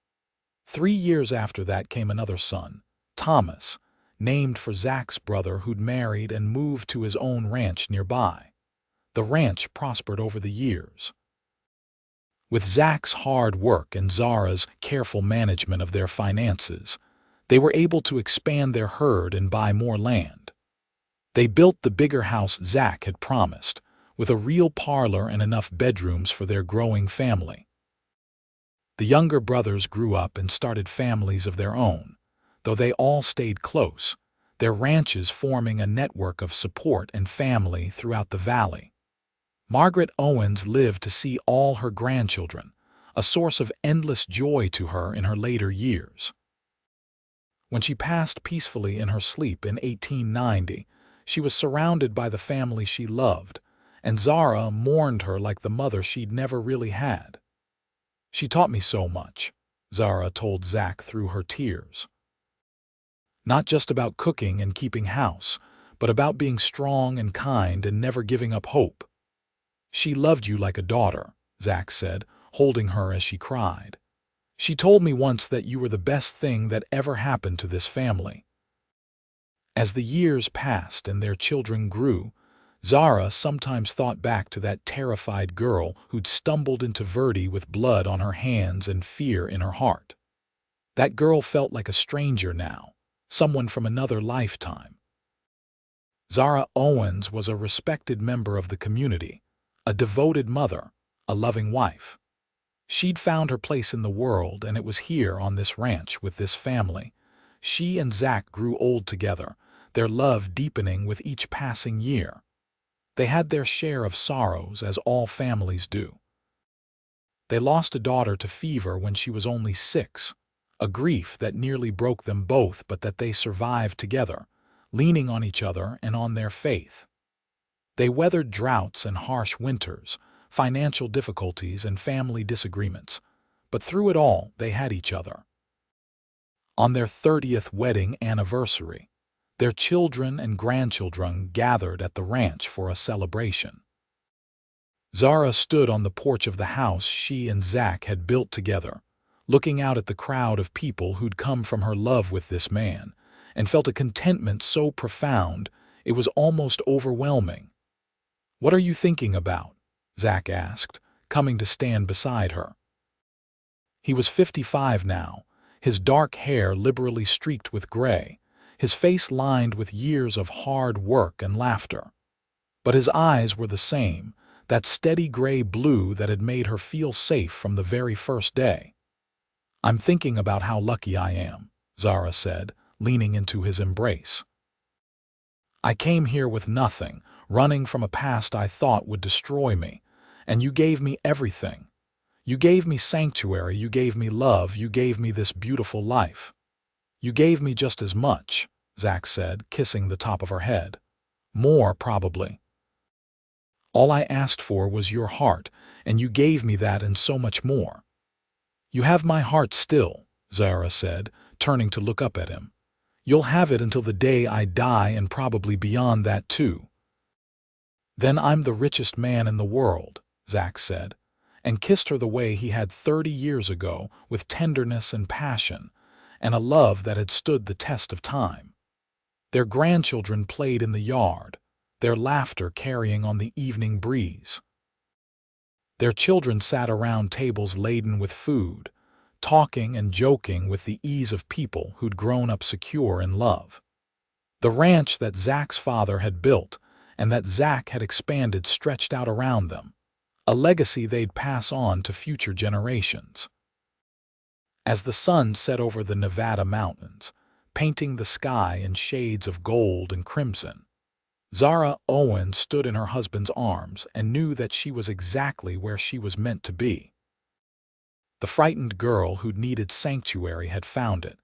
Speaker 1: 3 years after that came another son, Thomas, named for Zach's brother who'd married and moved to his own ranch nearby. The ranch prospered over the years. With Zach's hard work and Zara's careful management of their finances, they were able to expand their herd and buy more land. They built the bigger house Zach had promised, with a real parlor and enough bedrooms for their growing family. The younger brothers grew up and started families of their own, though they all stayed close, their ranches forming a network of support and family throughout the valley. Margaret Owens lived to see all her grandchildren, a source of endless joy to her in her later years. When she passed peacefully in her sleep in 1890, she was surrounded by the family she loved, and Zara mourned her like the mother she'd never really had. "She taught me so much," Zara told Zach through her tears. "Not just about cooking and keeping house, but about being strong and kind and never giving up hope." "She loved you like a daughter," Zach said, holding her as she cried. "She told me once that you were the best thing that ever happened to this family." As the years passed and their children grew, Zara sometimes thought back to that terrified girl who'd stumbled into Verdi with blood on her hands and fear in her heart. That girl felt like a stranger now, someone from another lifetime. Zara Owens was a respected member of the community, a devoted mother, a loving wife. She'd found her place in the world, and it was here on this ranch with this family. She and Zach grew old together, their love deepening with each passing year. They had their share of sorrows, as all families do. They lost a daughter to fever when she was only 6, a grief that nearly broke them both, but that they survived together, leaning on each other and on their faith. They weathered droughts and harsh winters, financial difficulties and family disagreements, but through it all they had each other. On their 30th wedding anniversary, their children and grandchildren gathered at the ranch for a celebration. Zara stood on the porch of the house she and Zach had built together, looking out at the crowd of people who'd come from her love with this man, and felt a contentment so profound it was almost overwhelming. "What are you thinking about?" Zach asked, coming to stand beside her. He was 55 now, his dark hair liberally streaked with gray, his face lined with years of hard work and laughter. But his eyes were the same, that steady gray blue that had made her feel safe from the very first day. "I'm thinking about how lucky I am," Zara said, leaning into his embrace. "I came here with nothing, running from a past I thought would destroy me, and you gave me everything. You gave me sanctuary, you gave me love, you gave me this beautiful life. You gave me just as much," Zach said, kissing the top of her head. "More, probably. All I asked for was your heart, and you gave me that and so much more." "You have my heart still," Zara said, turning to look up at him. "You'll have it until the day I die and probably beyond that too." "Then I'm the richest man in the world," Zach said, and kissed her the way he had 30 years ago, with tenderness and passion, and a love that had stood the test of time. Their grandchildren played in the yard, their laughter carrying on the evening breeze. Their children sat around tables laden with food, talking and joking with the ease of people who'd grown up secure in love. The ranch that Zach's father had built and that Zach had expanded stretched out around them, a legacy they'd pass on to future generations. As the sun set over the Nevada mountains, painting the sky in shades of gold and crimson, Zara Owens stood in her husband's arms and knew that she was exactly where she was meant to be. The frightened girl who'd needed sanctuary had found it,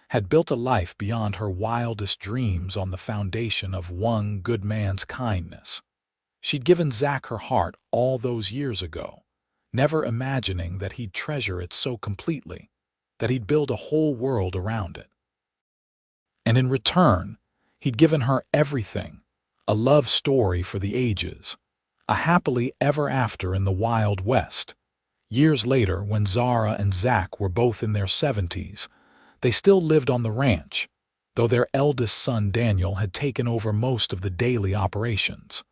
Speaker 1: had built a life beyond her wildest dreams on the foundation of one good man's kindness. She'd given Zach her heart all those years ago, never imagining that he'd treasure it so completely, that he'd build a whole world around it. And in return, he'd given her everything, a love story for the ages, a happily ever after in the Wild West. Years later, when Zara and Zach were both in their 70s, they still lived on the ranch, though their eldest son Daniel had taken over most of the daily operations.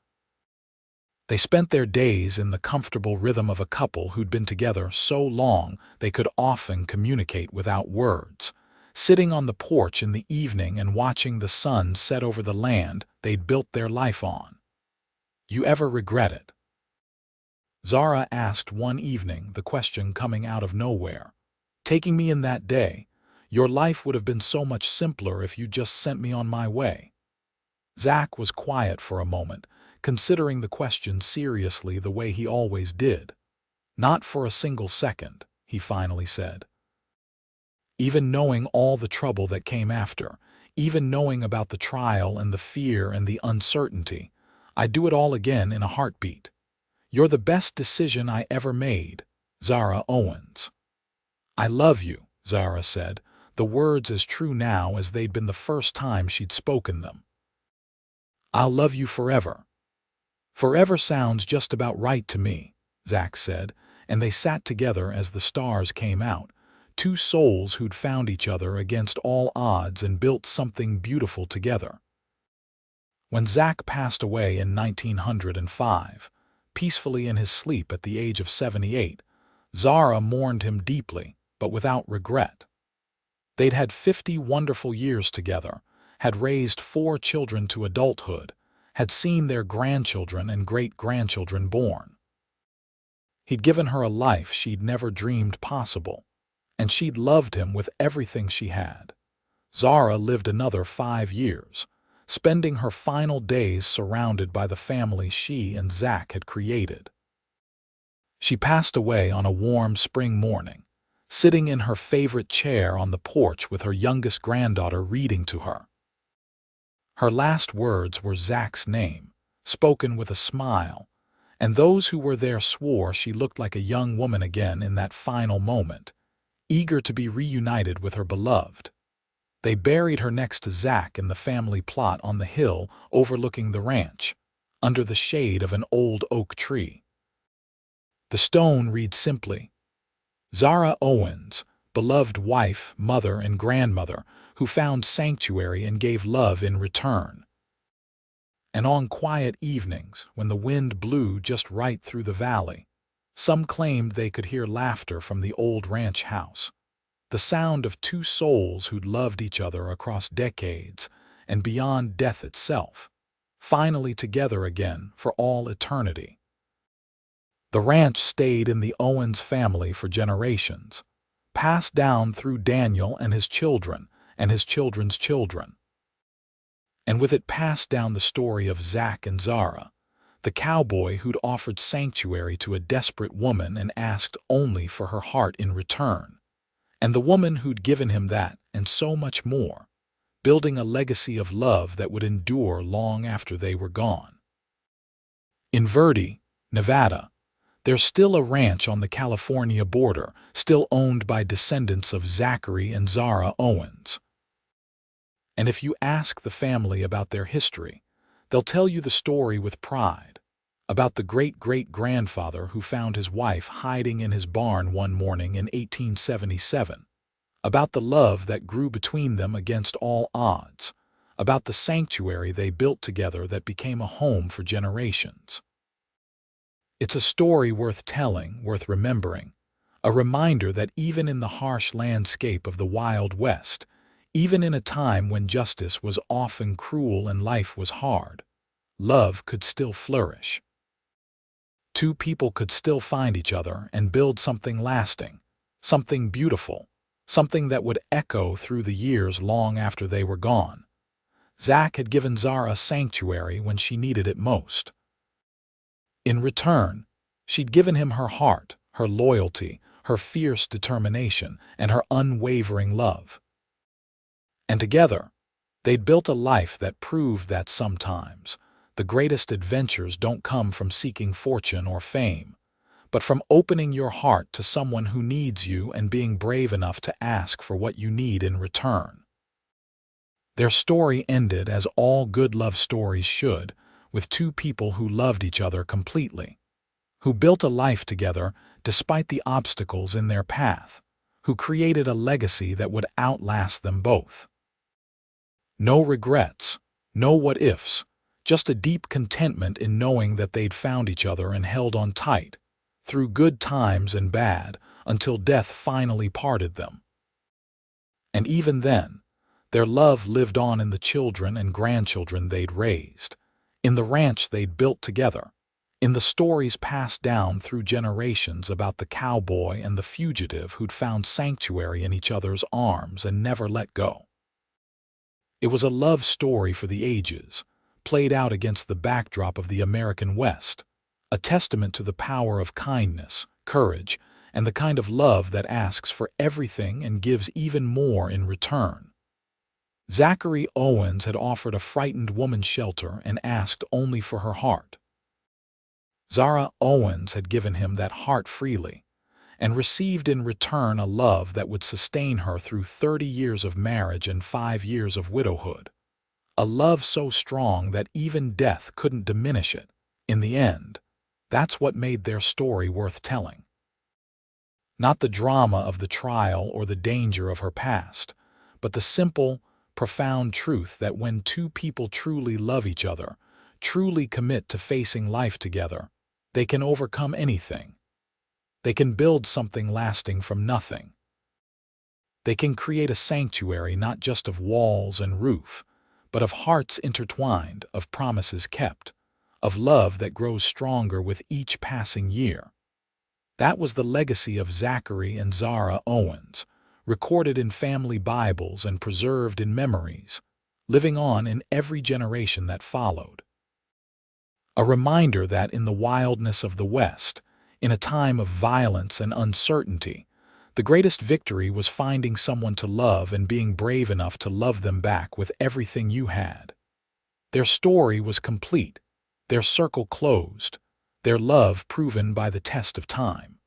Speaker 1: They spent their days in the comfortable rhythm of a couple who'd been together so long they could often communicate without words, sitting on the porch in the evening and watching the sun set over the land they'd built their life on. "You ever regret it?" Zara asked one evening, the question coming out of nowhere. "Taking me in that day, your life would have been so much simpler if you just sent me on my way." Zach was quiet for a moment, considering the question seriously the way he always did. "Not for a single second," he finally said. "Even knowing all the trouble that came after, even knowing about the trial and the fear and the uncertainty, I'd do it all again in a heartbeat. You're the best decision I ever made, Zara Owens." "I love you," Zara said, the words as true now as they'd been the first time she'd spoken them. "I'll love you forever." "Forever sounds just about right to me," Zach said, and they sat together as the stars came out, two souls who'd found each other against all odds and built something beautiful together. When Zach passed away in 1905, peacefully in his sleep at the age of 78, Zara mourned him deeply, but without regret. They'd had 50 wonderful years together, had raised 4 children to adulthood, had seen their grandchildren and great-grandchildren born. He'd given her a life she'd never dreamed possible, and she'd loved him with everything she had. Zara lived another 5 years, spending her final days surrounded by the family she and Zach had created. She passed away on a warm spring morning, sitting in her favorite chair on the porch with her youngest granddaughter reading to her. Her last words were Zach's name, spoken with a smile, and those who were there swore she looked like a young woman again in that final moment, eager to be reunited with her beloved. They buried her next to Zach in the family plot on the hill overlooking the ranch, under the shade of an old oak tree. The stone reads simply, "Zara Owens, beloved wife, mother, and grandmother, who found sanctuary and gave love in return." And on quiet evenings, when the wind blew just right through the valley, some claimed they could hear laughter from the old ranch house. the sound of two souls who'd loved each other across decades and beyond death itself, finally together again for all eternity. The ranch stayed in the Owens family for generations, passed down through Daniel and his children and his children's children. And with it passed down the story of Zach and Zara, the cowboy who'd offered sanctuary to a desperate woman and asked only for her heart in return, and the woman who'd given him that and so much more, building a legacy of love that would endure long after they were gone. In Verde, Nevada, there's still a ranch on the California border, still owned by descendants of Zachary and Zara Owens. And if you ask the family about their history, they'll tell you the story with pride, about the great-great-grandfather who found his wife hiding in his barn one morning in 1877, about the love that grew between them against all odds, about the sanctuary they built together that became a home for generations. It's a story worth telling, worth remembering, a reminder that even in the harsh landscape of the Wild West, even in a time when justice was often cruel and life was hard, love could still flourish. Two people could still find each other and build something lasting, something beautiful, something that would echo through the years long after they were gone. Zach had given Zara sanctuary when she needed it most. In return, she'd given him her heart, her loyalty, her fierce determination, and her unwavering love. And together, they'd built a life that proved that sometimes the greatest adventures don't come from seeking fortune or fame, but from opening your heart to someone who needs you and being brave enough to ask for what you need in return. Their story ended as all good love stories should, with two people who loved each other completely, who built a life together despite the obstacles in their path, who created a legacy that would outlast them both. No regrets, no what-ifs, just a deep contentment in knowing that they'd found each other and held on tight, through good times and bad, until death finally parted them. And even then, their love lived on in the children and grandchildren they'd raised, in the ranch they'd built together, in the stories passed down through generations about the cowboy and the fugitive who'd found sanctuary in each other's arms and never let go. It was a love story for the ages, played out against the backdrop of the American West, a testament to the power of kindness, courage, and the kind of love that asks for everything and gives even more in return. Zachary Owens had offered a frightened woman shelter and asked only for her heart. Zara Owens had given him that heart freely, and received in return a love that would sustain her through 30 years of marriage and 5 years of widowhood. A love so strong that even death couldn't diminish it. In the end, that's what made their story worth telling. Not the drama of the trial or the danger of her past, but the simple, profound truth that when two people truly love each other, truly commit to facing life together, they can overcome anything. They can build something lasting from nothing. They can create a sanctuary not just of walls and roof, but of hearts intertwined, of promises kept, of love that grows stronger with each passing year. That was the legacy of Zachary and Zara Owens, recorded in family Bibles and preserved in memories, living on in every generation that followed. A reminder that in the wildness of the West, in a time of violence and uncertainty, the greatest victory was finding someone to love and being brave enough to love them back with everything you had. Their story was complete, their circle closed, their love proven by the test of time.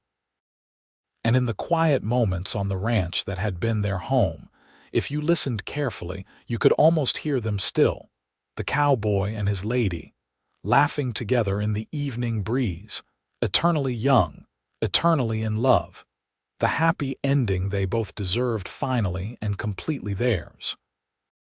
Speaker 1: And in the quiet moments on the ranch that had been their home, if you listened carefully, you could almost hear them still, the cowboy and his lady, laughing together in the evening breeze, eternally young, eternally in love, the happy ending they both deserved finally and completely theirs.